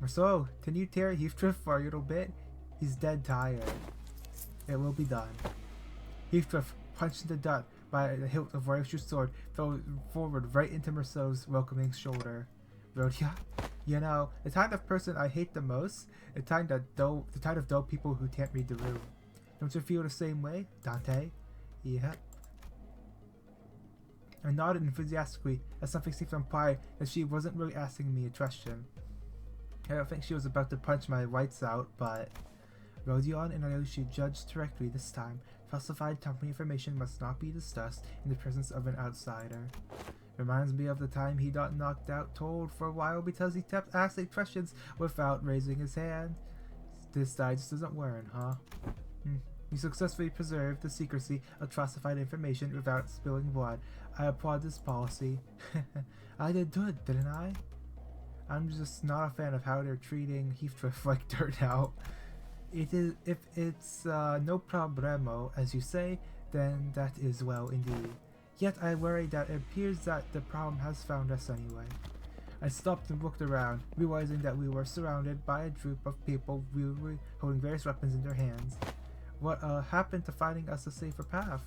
So, can you tear Heathcliff for a little bit? He's dead tired. It will be done. Heathcliff punched in the gut by the hilt of Ryosu's sword, fell forward right into Merceau's welcoming shoulder. Rhodia, you know, the kind of person I hate the most, the kind of dull people who can't read the room. Don't you feel the same way, Dante? Yep. I nodded enthusiastically as something seemed to imply that she wasn't really asking me a question. I don't think she was about to punch my lights out, but Rodion and Aoshi judged correctly this time. Classified company information must not be discussed in the presence of an outsider. Reminds me of the time he got knocked out cold for a while because he kept asking questions without raising his hand. This guy just doesn't learn, huh? You successfully preserved the secrecy of classified information without spilling blood. I applaud this policy. I did good, didn't I? I'm just not a fan of how they're treating Heathcliff like dirt now. It is, if it's no problemo, as you say, then that is well indeed. Yet I worry that it appears that the problem has found us anyway. I stopped and looked around, realizing that we were surrounded by a group of people holding various weapons in their hands. What happened to finding us a safer path?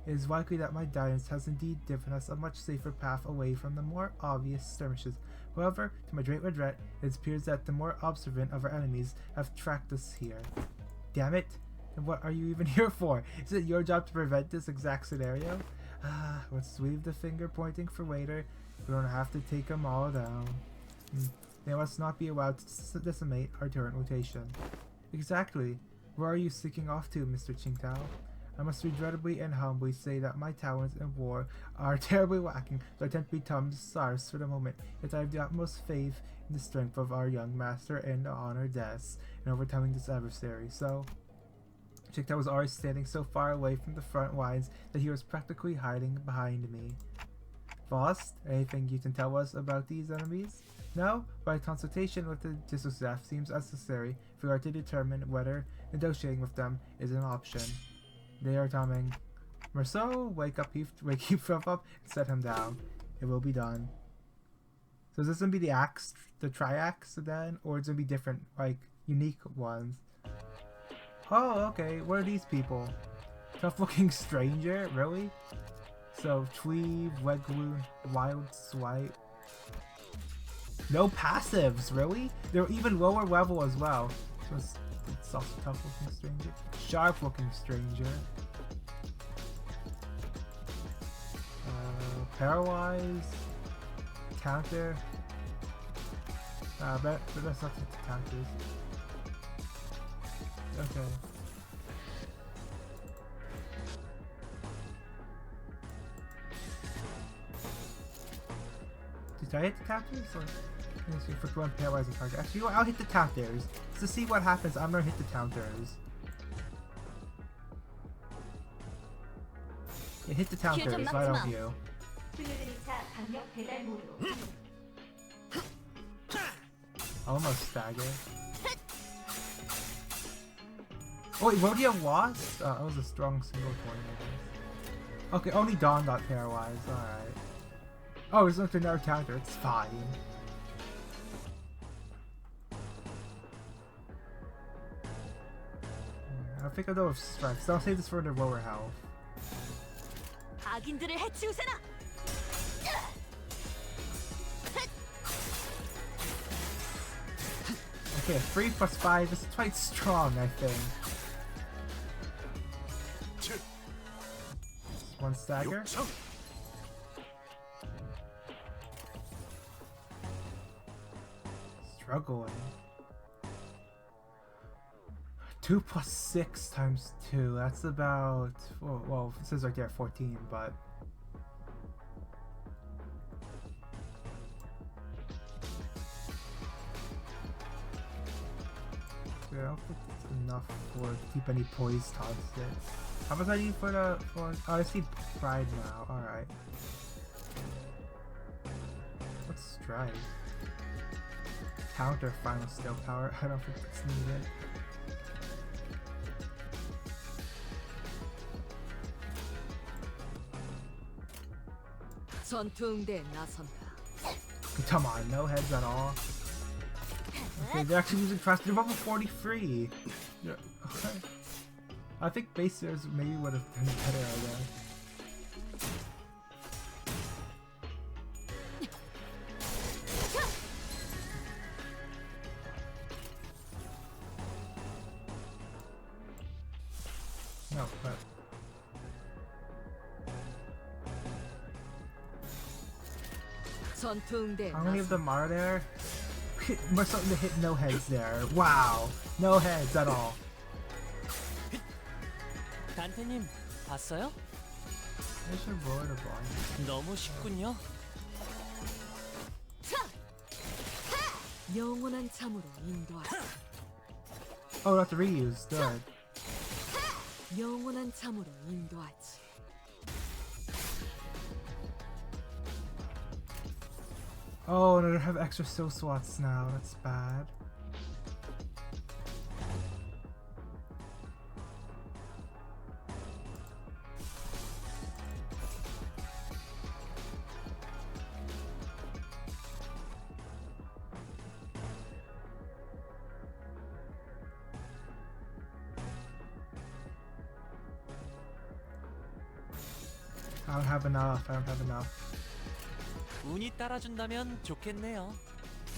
It is likely that my guidance has indeed given us a much safer path away from the more obvious skirmishes. However, to my great regret, it appears that the more observant of our enemies have tracked us here. Damn it! And what are you even here for? Is it your job to prevent this exact scenario? Let's leave the finger pointing for later. We don't have to take them all down. They must not be allowed to decimate our current rotation. Exactly. Where are you seeking off to, Mr. Qingtao? I must regrettably and humbly say that my talents in war are terribly lacking, so I tend to become scarce for the moment, yet I have the utmost faith in the strength of our young master and the honored deaths in overcoming this adversary. So, Qingtao was already standing so far away from the front lines that he was practically hiding behind me. Boss, anything you can tell us about these enemies? No, but a consultation with the district staff seems necessary if we are to determine whether negotiating with them is an option. They are coming. Marceau, wake Heathcliff up and set him down. It will be done. So is this gonna be the axe, the tri-axe then, or is it gonna be different, like unique ones? Oh, okay. What are these people? Tough-looking stranger, really? So Tweave, Wegloon, Wild Swipe. No passives, really? They're even lower level as well. So it's also tough-looking stranger. Sharp-looking stranger. Paralyze. Counter. But that's not the counters. Okay. Did I hit the counters? Or let's see, for one paralyze and target. Actually, I'll hit the counters. To see what happens, I'm gonna hit the counters. Yeah, hit the counters, why don't you? Almost stagger. Oh wait, Rodeo lost? That was a strong single point, I guess. Okay, only Dawn got paralyzed, alright. Oh, there's another counter, it's fine. I think I'll go with strength, so I'll save this for the lower health. Okay, 3 plus 5 is quite strong, I think. One stagger. Struggling. 2 plus 6 times 2, that's about, well, it says right there 14, but I don't think it's enough to keep any poise constant. How much I need for the, oh, I see pride now, alright. What's strike? Counter final skill power, I don't think it's needed. Come on, no heads at all. Okay, they're actually using fast. They're level 43. Yeah, okay. I think base stairs maybe would have been better, I guess. No, but how many of them are there? Must something to hit no heads there. Wow, no heads at all. 단테님 봤어요? I should roll the blind. 너무 쉽군요. 영원한 참으로 인도하라. Oh, that's reuse. Good. 영원한 참으로 인도하지. Oh, and I have extra still slots now. That's bad. I don't have enough. I don't have enough. 운이 따라준다면 좋겠네요.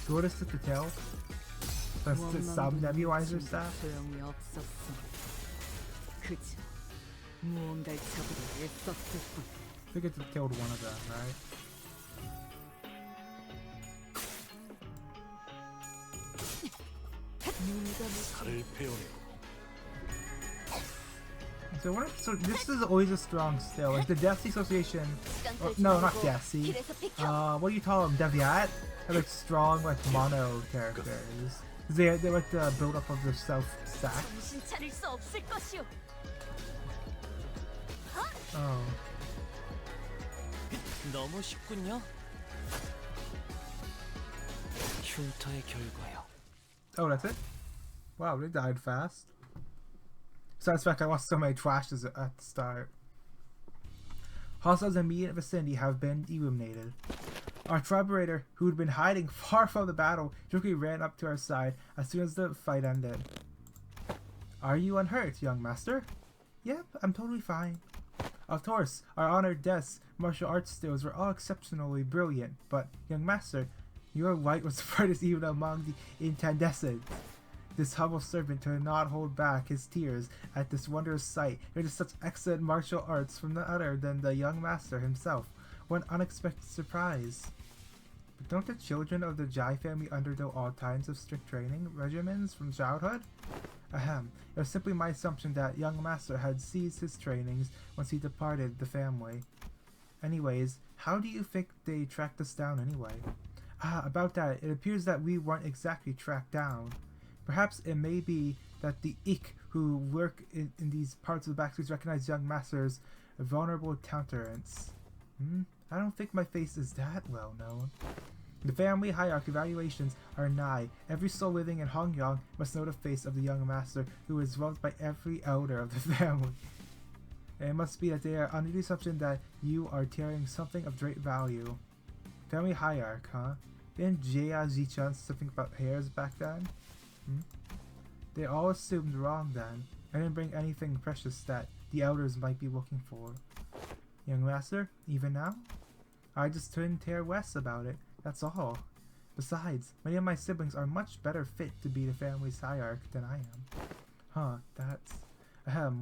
So what is the detail? That's the sub nebulizer stuff? 소용이 없었어. 그저 무언가를 잡으려 애썼을 뿐. I think it's killed one of them, right? 칼을 베어내고 So this is always a strong still. Like the Death Association. Or, no, not Death. See, what do you call them? Deviat? They're like strong, like mono characters. They like the build up of their self stack. 정신 차릴 수 없을 것이오. Oh, 너무 쉽군요. 흉터의 결과요. oh, that's it. Wow, they died fast. Besides the fact I lost so many trashes at the start. Hostiles in the immediate vicinity have been eliminated. Our triburator, who had been hiding far from the battle, quickly ran up to our side as soon as the fight ended. Are you unhurt, young master? Yep, I'm totally fine. Of course, our honored death's martial arts skills were all exceptionally brilliant, but, young master, your light was the brightest even among the incandescent. This humble servant could not hold back his tears at this wondrous sight. It is such excellent martial arts from none other than the young master himself. What an unexpected surprise. But don't the children of the Jai family undergo all kinds of strict training regimens from childhood? Ahem. It was simply my assumption that young master had ceased his trainings once he departed the family. Anyways, how do you think they tracked us down anyway? Ah, about that, it appears that we weren't exactly tracked down. Perhaps it may be that the Ik who work in these parts of the backstreets recognize young master's vulnerable countenance. I don't think my face is that well known. The family hierarchy evaluations are nigh. Every soul living in Hongyang must know the face of the young master, who is loved by every elder of the family. It must be that they are under the assumption that you are carrying something of great value. Family hierarchy, huh? Didn't Jia Xichun something about hairs back then? They all assumed wrong then. I didn't bring anything precious that the elders might be looking for. Young master, even now? I just couldn't care less about it, that's all. Besides, many of my siblings are much better fit to be the family's hierarch than I am. Huh, that's...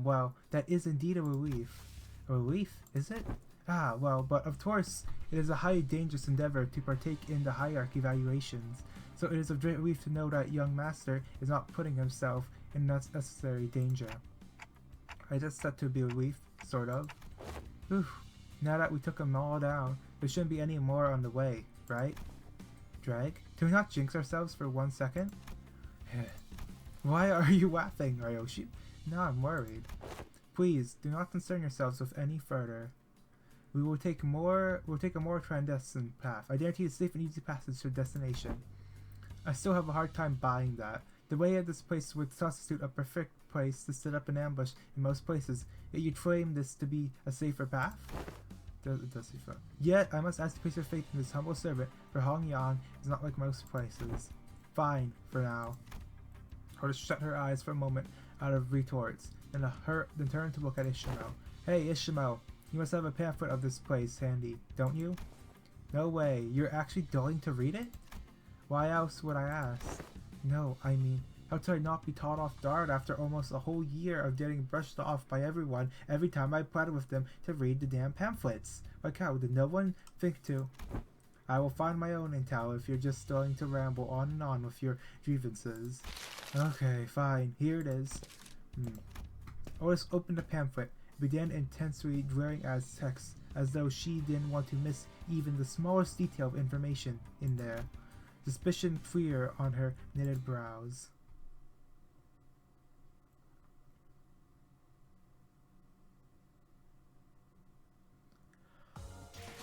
well, that is indeed a relief. A relief, is it? Ah, well, but of course, it is a highly dangerous endeavor to partake in the hierarchy evaluations. So it is of great relief to know that young master is not putting himself in unnecessary danger. I just said to be a relief, sort of. Oof. Now that we took them all down, there shouldn't be any more on the way, right? Drag? Can we not jinx ourselves for 1 second? Why are you laughing, Ryoshi? Now I'm worried. Please, do not concern yourselves with any further. We'll take a more clandestine path. I guarantee a safe and easy passage to destination. I still have a hard time buying that. The way of this place would constitute a perfect place to set up an ambush in most places, yet you claim this to be a safer path? Yet, I must ask to place your faith in this humble servant, for Hongyang is not like most places. Fine, for now. Or just shut her eyes for a moment out of retorts, then turn to look at Ishmael. Hey, Ishmael, you must have a pamphlet of this place handy, don't you? No way, you're actually going to read it? Why else would I ask? No, I mean, how could I not be taught off guard after almost a whole year of getting brushed off by everyone every time I pleaded with them to read the damn pamphlets? Like how did no one think to? I will find my own intel if you're just going to ramble on and on with your grievances. Okay, fine, here it is. Otis opened the pamphlet and began intensely glaring at its text, as though she didn't want to miss even the smallest detail of information in there. Suspicion clear on her knitted brows.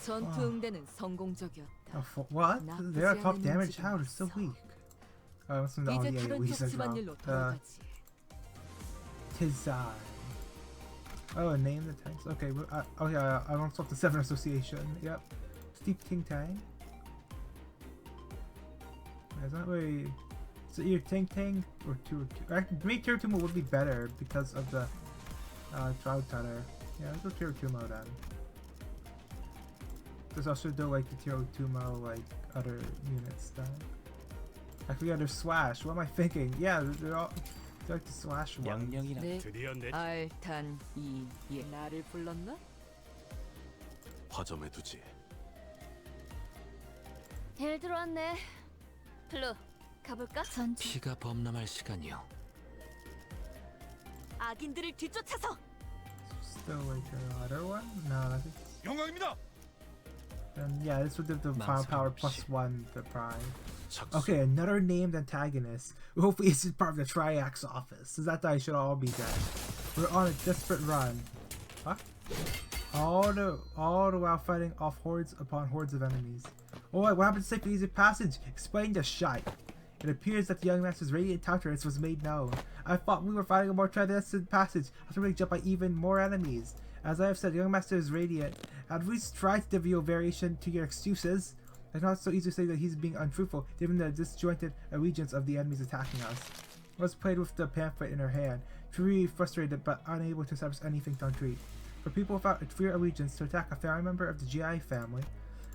전투 응대는 성공적이었다. What? They're 나쁘지 top 않은 damage? How? They're so 움직임이었어. weak. What's the 이제 yeah, 다른 we 쪽 said wrong. 집안일로 돌아가지. Tizai. Oh, name the tanks. Okay, oh yeah, I want to swap the 7 Association. Yep. Steep Ting Tang. Is that way? So either Ting Tang or 2 or 2. Maybe Tier 2 mode would be better because of the Cloud Cutter. Yeah, let's go Tier 2 mode then. There's also do like the Tier 2 mode like other units then. Actually, yeah, there's Slash. What am I thinking? Yeah, they're like the Slash ones. 명령이라. 네. 드디어 내 알탄이예 나를 불렀나? 화점에 두지. 일 들어왔네. 블루, 가볼까? 피가 범람할 시간이요. 악인들을 뒤쫓아서. Still like the other one? No, I think. 영광입니다. Then yeah, this would give the firepower plus 1 the prime. 작수. Okay, another named antagonist. Hopefully this is part of the Triax office. So that guy should all be dead. We're on a desperate run. Huh? All the while fighting off hordes upon hordes of enemies. Oh wait, what happened to safety easy passage? Explain the shite. It appears that the young master's radiant countenance was made known. I thought we were fighting a more transcendent passage after being jumped by even more enemies. As I have said, the young master is radiant. At least try to reveal variation to your excuses. It's not so easy to say that he's being untruthful, given the disjointed allegiance of the enemies attacking us. Rose played with the pamphlet in her hand, truly frustrated but unable to establish anything concrete. For people without a clear allegiance to attack a family member of the GI family,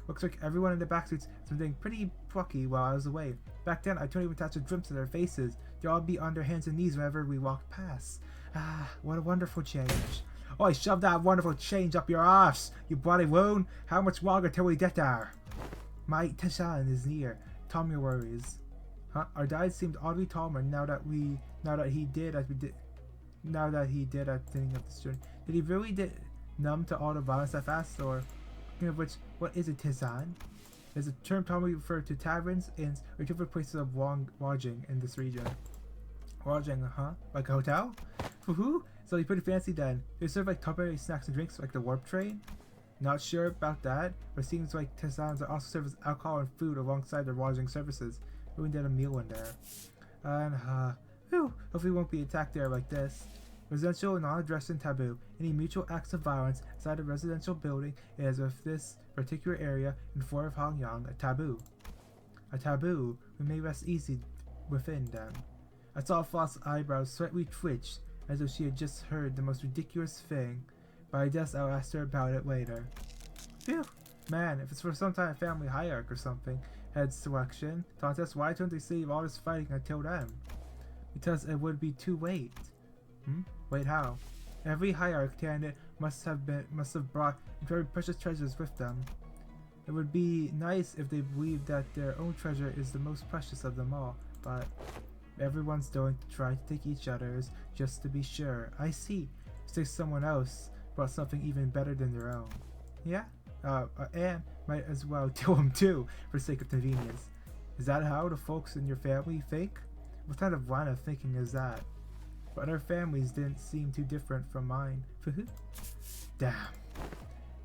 looks like everyone in the backseats has been doing pretty plucky while I was away. Back then, I couldn't even attach a glimpse of their faces. They'd all be on their hands and knees whenever we walked past. Ah, what a wonderful change. Oh, I shoved that wonderful change up your arse, you bloody loon. How much longer till we get there? My Xichun is near. Tommy worries. Huh? Our dad seemed oddly calmer now that he did at the beginning of this journey. Did he really numb to all the violence that fast, or speaking of which, what is a Xichun? Is a term commonly referred to taverns, inns, or different places of lodging in this region. Lodging, huh? Like a hotel? Woohoo! So pretty fancy then. They serve like complimentary snacks and drinks like the warp train? Not sure about that, but it seems like Xichuns are also serve as alcohol and food alongside their lodging services. We did a meal in there. And hopefully we won't be attacked there like this. Residential non-addressed and taboo. Any mutual acts of violence inside a residential building is with this particular area in floor of Hongyang a taboo. A taboo we may rest easy within them. I saw Floss's eyebrows slightly twitch as though she had just heard the most ridiculous thing, but I guess I'll ask her about it later. Phew! Man, if it's for some kind of family hierarch or something, head selection, contest, why don't they save all this fighting until then? Because it would be too late. Wait, how? Every hierarch candidate must have brought very precious treasures with them. It would be nice if they believed that their own treasure is the most precious of them all, but everyone's going to try to take each other's just to be sure. I see. Say someone else brought something even better than their own. Yeah? And might as well kill them too, for sake of convenience. Is that how the folks in your family think? What kind of line of thinking is that? But our families didn't seem too different from mine. Damn.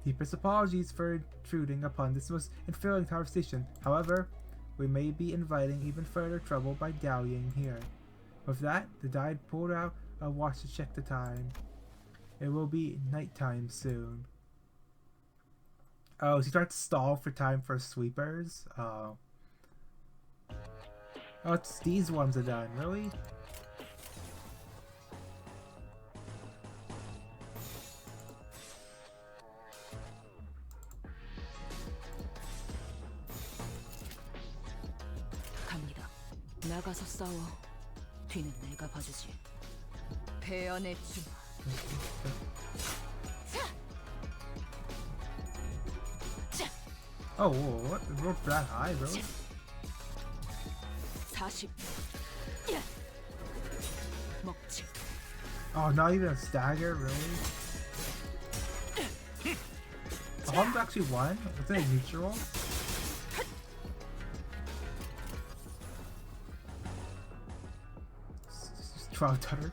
Deepest apologies for intruding upon this most infuriating conversation. However, we may be inviting even further trouble by dallying here. With that, the guide pulled out a watch to check the time. It will be nighttime soon. Oh, so he tried to stall for time for sweepers? Oh. Oh, it's these ones are done, really? 갑니다. 나가서 싸워. 뒤는 내가 봐주지. 배연의 주마. Oh, whoa, what? The rope that high, bro? 40. 먹지. Oh, not even a stagger, really? The Holmes actually won? Was it a neutral? Trout Tutter.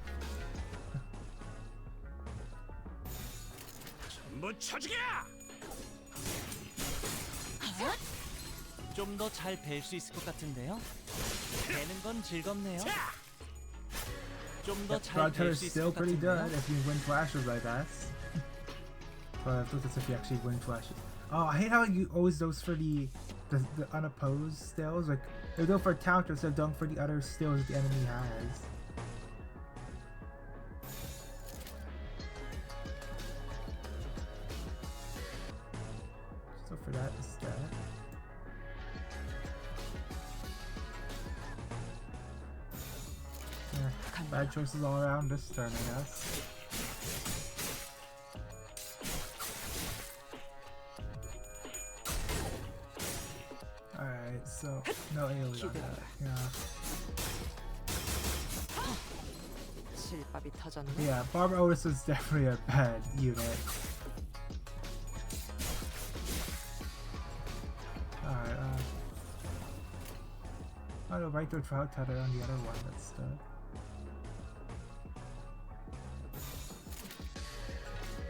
전부 쳐주게! 좀 더 잘 뵐 수 있을 것 같은데요. 배는 건 즐겁네요. 좀 더 잘 Trout 뵐 Tutter's 수 있을 still 것 pretty good 같은데요. if you win flashes, I guess. But that's if you actually win flashes. Oh, I hate how you always goes for the unopposed stills. Like, they go for a counter instead of going for the other stills that the enemy has. So for that instead. Yeah, bad choices all around this turn, I guess. Alright, so no AoE on that. Yeah. 실밥이 터졌네. Yeah, Barbara Otis is definitely a bad unit. Alright, I'll go right to a Trout Tutter on the other one that's stuck.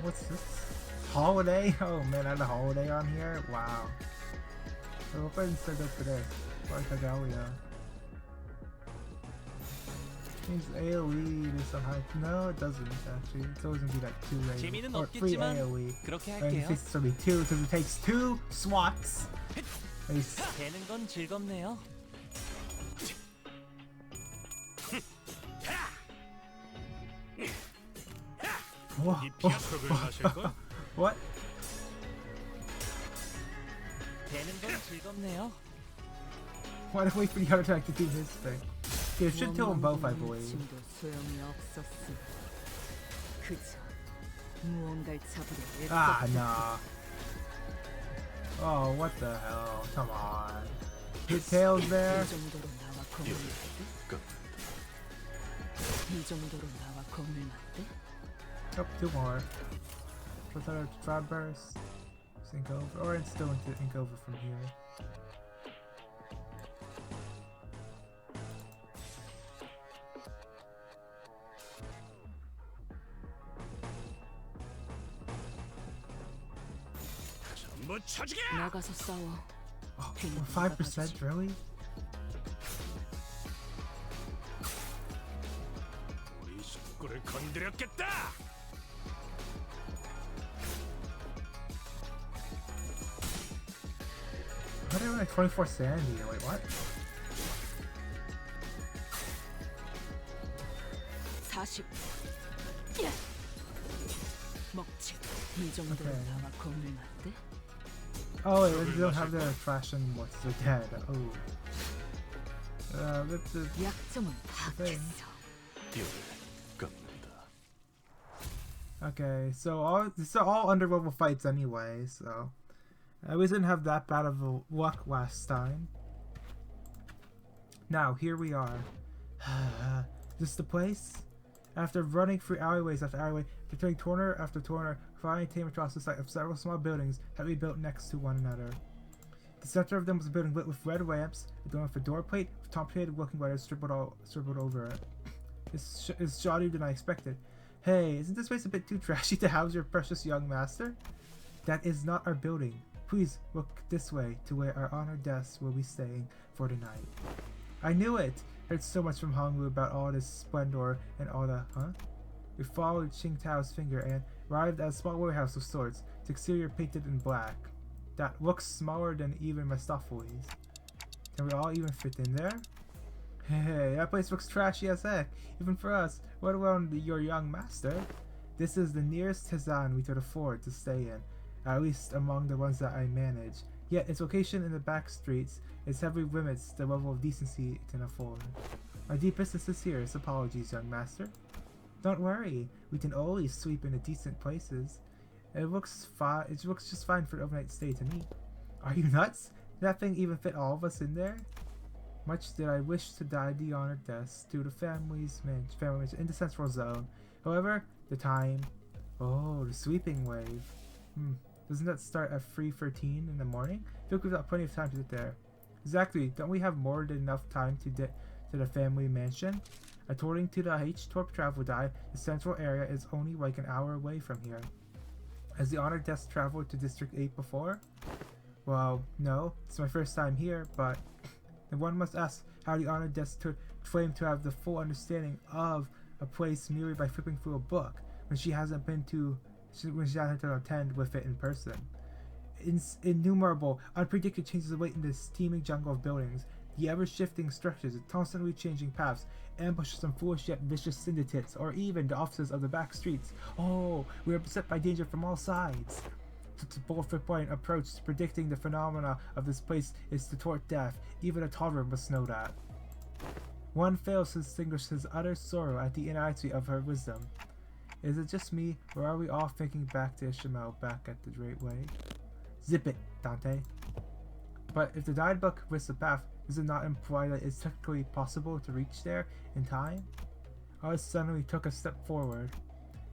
What's this? Holiday? Oh man, I had a holiday on here? Wow. So we'll go ahead and set up for this. Bartagalia. Means AoE to some high. No, it doesn't actually. It's always gonna be like 2 재미는 AoE. Or 3 없겠지만 AoE. 그렇게 And 할게요. it's gonna be 2 because it takes 2 swats. Nice. 배는 건 즐겁네요. Whoa. 이 피가 턱을 마실걸? What? 배는 건 즐겁네요. Why do I wait for the other attack to do his thing? Okay, it should kill them both, I believe. 지금도 소용이 없었음. 그저 무언가를 잡으려 Ah, 애썼다. nah. Oh, what the hell? Come on. Hit tails there? 이 정도로 나와 겁을 맞대? 이 정도로 나와 겁을 맞대? Oh, 2 more. What's that? Trap burst? Sink over. Or it's still into ink over from here. 전부 쳐주게! 나가서 싸워. Oh, 괜히 5%? Really? 우리 식구를 건드렸겠다! How did I like 24 sanity? Wait, what? 40. 야! 먹지. 이 정도로 Okay. 나와 겁을 맞대? Oh, wait, we don't have the trash anymore. So they're dead. Oh. That's the 약점은 파악했어. 뼈를 깎는다. Okay, so these are all underlevel fights anyway, so we didn't have that bad of a luck last time. Now, here we are. This the place? After running through alleyways after alleyway, turning corner after corner, finally came across the site of several small buildings that we built next to one another. The center of them was a building lit with red lamps, a door with a door plate, with complicated looking letters scribbled over it. This is shoddier than I expected. Hey, isn't this place a bit too trashy to house your precious young master? That is not our building. Please look this way to where our honored guests will be staying for the night. I knew it! Heard so much from Hongwu about all this splendor and all the, huh? We followed Xing Tao's finger and arrived at a small warehouse of sorts, the exterior painted in black. That looks smaller than even Mephistophelies. Can we all even fit in there? Hey, that place looks trashy as heck, even for us, let alone your young master. This is the nearest Tizan we could afford to stay in, at least among the ones that I manage. Yet its location in the back streets is heavily limits the level of decency it can afford. My deepest and sincerest apologies, young master. Don't worry, we can always sleep in the decent places. It looks fine. It looks just fine for an overnight stay to me. Are you nuts? Did that thing even fit all of us in there? Much did I wish to die the honored deaths to the family's in the central zone. However, the time... Oh, the sweeping wave. Doesn't that start at 3:13 in the morning? I feel like we've got plenty of time to get there. Exactly, don't we have more than enough time to get to the family mansion? According to the H-Torp travel guide, the central area is only like an hour away from here. Has the honored guest traveled to District 8 before? Well, no, it's my first time here, but then one must ask how the honored guest could claim to have the full understanding of a place merely by flipping through a book when she hasn't to attend with it in person. Innumerable, unpredicted changes await in this teeming jungle of buildings. The ever-shifting structures, the constantly changing paths, ambushes some foolish yet vicious syndicates, or even the officers of the back streets. Oh, we are beset by danger from all sides. Such a bold-for-point approach to predicting the phenomena of this place is to court death. Even a toddler must know that. One fails to distinguish his utter sorrow at the inadequacy of her wisdom. Is it just me, or are we all thinking back to Ishmael back at the Great Way? Zip it, Dante. But if the guidebook lists a path, does it not imply that it's technically possible to reach there in time? Alice suddenly took a step forward.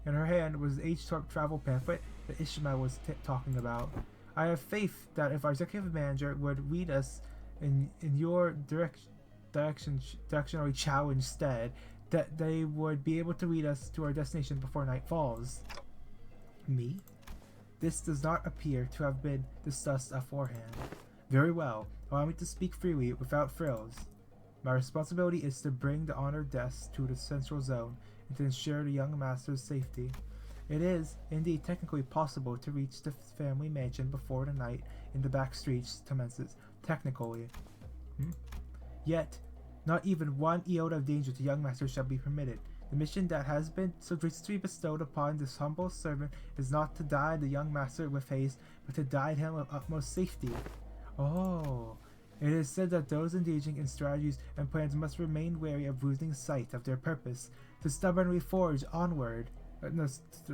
In her hand was the H-Torp travel pamphlet that Ishmael was talking about. I have faith that if our executive manager would lead us in your directionally challenge instead, that they would be able to lead us to our destination before night falls. Me? This does not appear to have been discussed aforehand. Very well, allow me to speak freely without frills. My responsibility is to bring the honored guest to the central zone and to ensure the young master's safety. It is, indeed, technically possible to reach the family mansion before the night in the back streets commences. Technically. Yet, not even one iota of danger to young master shall be permitted. The mission that has been so graciously bestowed upon this humble servant is not to guide the young master with haste, but to guide him with utmost safety. Oh, it is said that those engaging in strategies and plans must remain wary of losing sight of their purpose, to stubbornly forge onward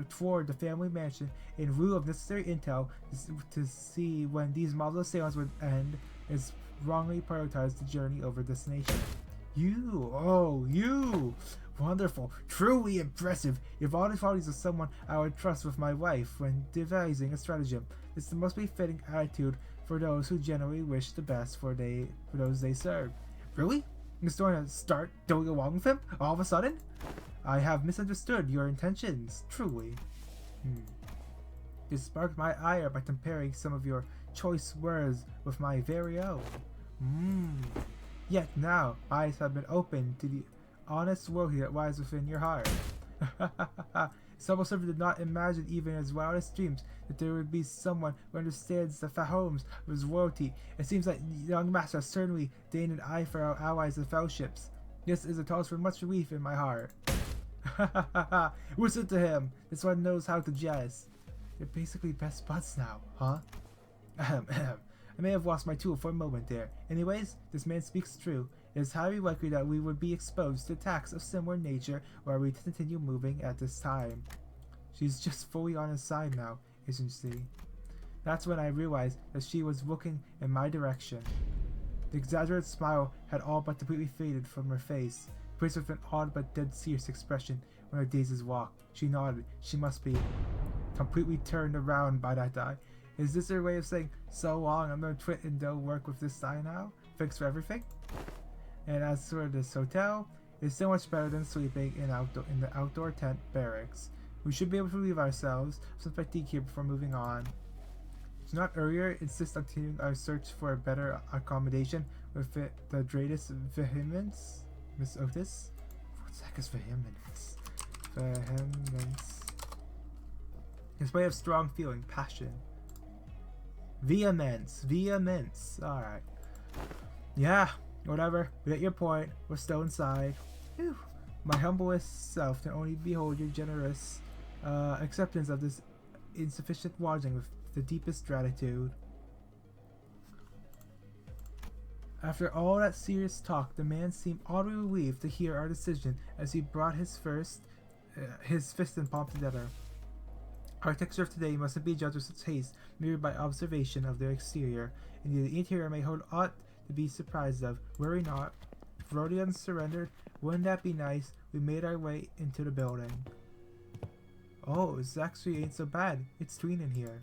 toward the family mansion in lieu of necessary intel to see when these model assailants would end is wrongly prioritized the journey over destination. You! Wonderful, truly impressive. Your all the qualities of someone I would trust with my life when devising a stratagem. It's the most befitting attitude for those who generally wish the best for those they serve. Really? You're going to start going along with him all of a sudden? I have misunderstood your intentions, truly. You sparked my ire by comparing some of your choice words with my very own. Yet now, eyes have been opened to the honest loyalty that lies within your heart. Some servant did not imagine even in his wildest dreams that there would be someone who understands the fahomes of his loyalty. It seems that the young master has certainly deigned an eye for our allies and fellowships. This is a cause for much relief in my heart. Listen to him. This one knows how to jest. They're basically best buds now, huh? I may have lost my tool for a moment there. Anyways, this man speaks true. It is highly likely that we would be exposed to attacks of similar nature were we to continue moving at this time. She's just fully on his side now, isn't she? That's when I realized that she was looking in my direction. The exaggerated smile had all but completely faded from her face, replaced with an odd but dead serious expression when her gazes walked. She nodded. She must be completely turned around by that eye. Is this her way of saying, so long, I'm going to quit and go work with this guy now? Thanks for everything? And as for this hotel, it's so much better than sleeping in the outdoor tent barracks. We should be able to relieve ourselves of some fatigue here before moving on. Do not earlier insist on continuing our search for a better accommodation with the greatest vehemence? Miss Otis? What the heck is vehemence? Vehemence. Display of strong feeling, passion. Vehemence. Alright. Yeah, whatever. We get your point. We're still inside. Whew. My humblest self can only behold your generous acceptance of this insufficient lodging with the deepest gratitude. After all that serious talk, the man seemed oddly relieved to hear our decision as he brought his fist and palm together. Architecture of today mustn't be judged with such haste merely by observation of their exterior, and the interior may hold aught to be surprised of. Worry not. If Rodion surrendered, wouldn't that be nice? We made our way into the building. Oh, this actually ain't so bad. It's clean in here.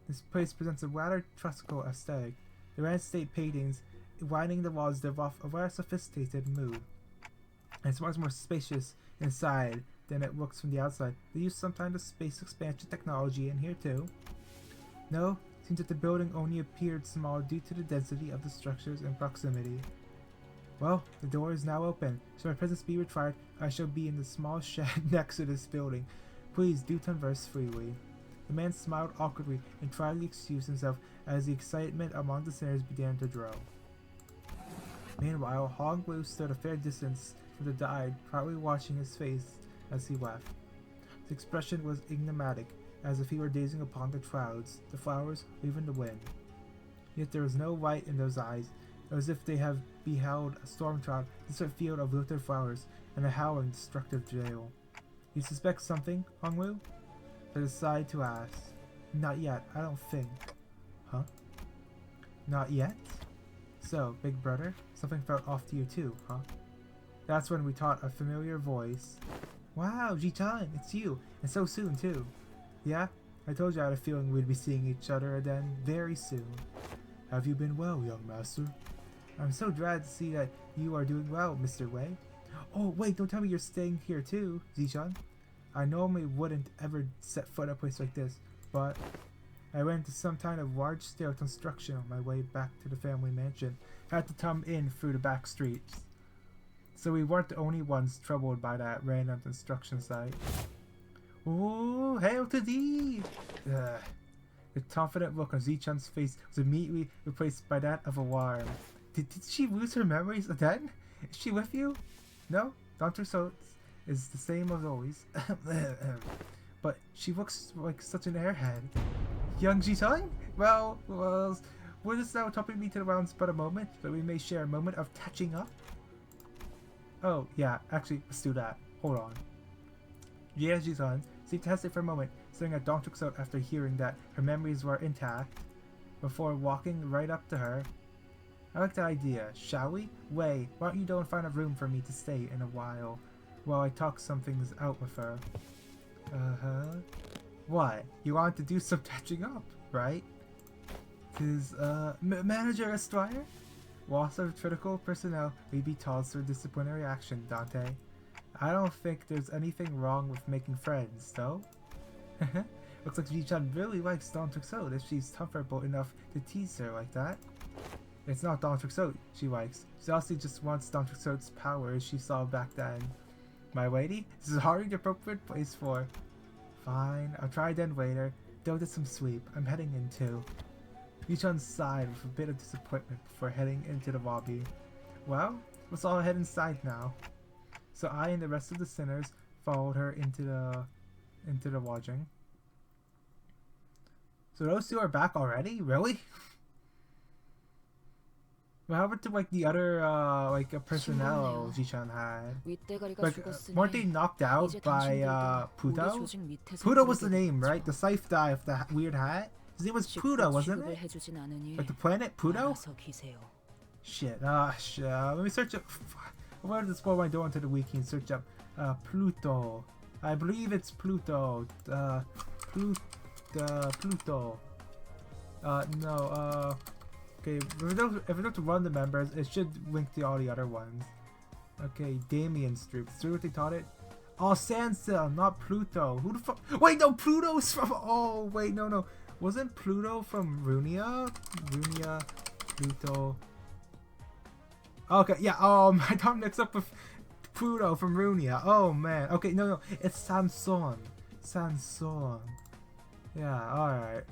This place presents a rather classical aesthetic. The landscape paintings lining the walls give off a rather sophisticated mood. And it's much more spacious inside than it looks from the outside. They use some kind of space expansion technology in here too. No, seems that the building only appeared small due to the density of the structures in proximity. Well, the door is now open. Should my presence be required, I shall be in the small shed next to this building. Please do converse freely. The man smiled awkwardly and tried to excuse himself as the excitement among the sinners began to grow. Meanwhile, Hong Wu stood a fair distance from the guide, proudly watching his face as he left. His expression was enigmatic, as if he were gazing upon the clouds, the flowers, or even the wind. Yet there was no light in those eyes, as if they had beheld a storm cloud, a distant field of wilted flowers, and a howling, destructive gale. You suspect something, Hong Wu? I decided to ask. Not yet, I don't think. Huh? Not yet? So, big brother, something felt off to you too, huh? That's when we caught a familiar voice. Wow, Xichun, it's you, and so soon too. Yeah, I told you I had a feeling we'd be seeing each other again very soon. Have you been well, young master? I'm so glad to see that you are doing well, Mr. Wei. Oh, wait, don't tell me you're staying here too, Xichun. I normally wouldn't ever set foot in a place like this, but I went into some kind of large-scale construction on my way back to the family mansion. I had to come in through the back streets. So we weren't the only ones troubled by that random construction site. Ooh, hail to thee! The confident look on Xichun's face was immediately replaced by that of alarm. Did she lose her memories again? Is she with you? No? Dr. So is the same as always. But she looks like such an airhead. Young Xichun? Well, will this now accompany me to the rounds but a moment, that we may share a moment of catching up? Oh, yeah, actually, let's do that. Hold on. Yeah, Xichun seemed to hesitate for a moment, staring at Dr. So after hearing that her memories were intact, before walking right up to her. I like the idea. Shall we? Wei, why don't you go and find a room for me to stay in a while I talk some things out with her? Uh-huh. What? You want to do some catching up, right? Tis, Manager Esquire? Loss of critical personnel may be cause for disciplinary action, Dante. I don't think there's anything wrong with making friends, though. Looks like Xichun really likes Dr. So if she's comfortable enough to tease her like that. It's not Dr. So she likes. She also just wants Dr. So's powers she saw back then. My lady, this is hardly the appropriate place for. Fine, I'll try then later. Go get some sleep. I'm heading in too. Xichun sighed with a bit of disappointment before heading into the lobby. Well, let's all head inside now. So I and the rest of the sinners followed her into the lodging. So those two are back already? Really? What happened to like the other personnel Xichun had? Like weren't they knocked out by Puto? Puto was the name, right? The scythe guy with the weird hat? His name was Puto, wasn't it? Like the planet Puto? Shit, shit. Let me search up. I'm going to explore my door into the wiki and search up Pluto. I believe it's Pluto. Pluto. No, okay, if we don't run the members, it should link to all the other ones. Okay, Damien's troop. See what they taught it? Oh, Sansel, not Pluto. Who the fuck? Wait, no, Pluto's from. Oh, wait, no. Wasn't Pluto from Runia? Runia, Pluto. Okay, yeah. I got mixed up with Pluto from Runia. Oh man. Okay, no, it's Sanson. Yeah, alright.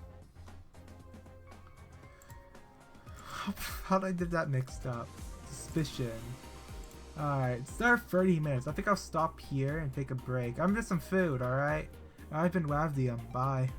How did I get that mixed up? Suspicion. Alright, it's there 30 minutes. I think I'll stop here and take a break. I'm gonna get some food, alright? I've been Lavdium. Bye.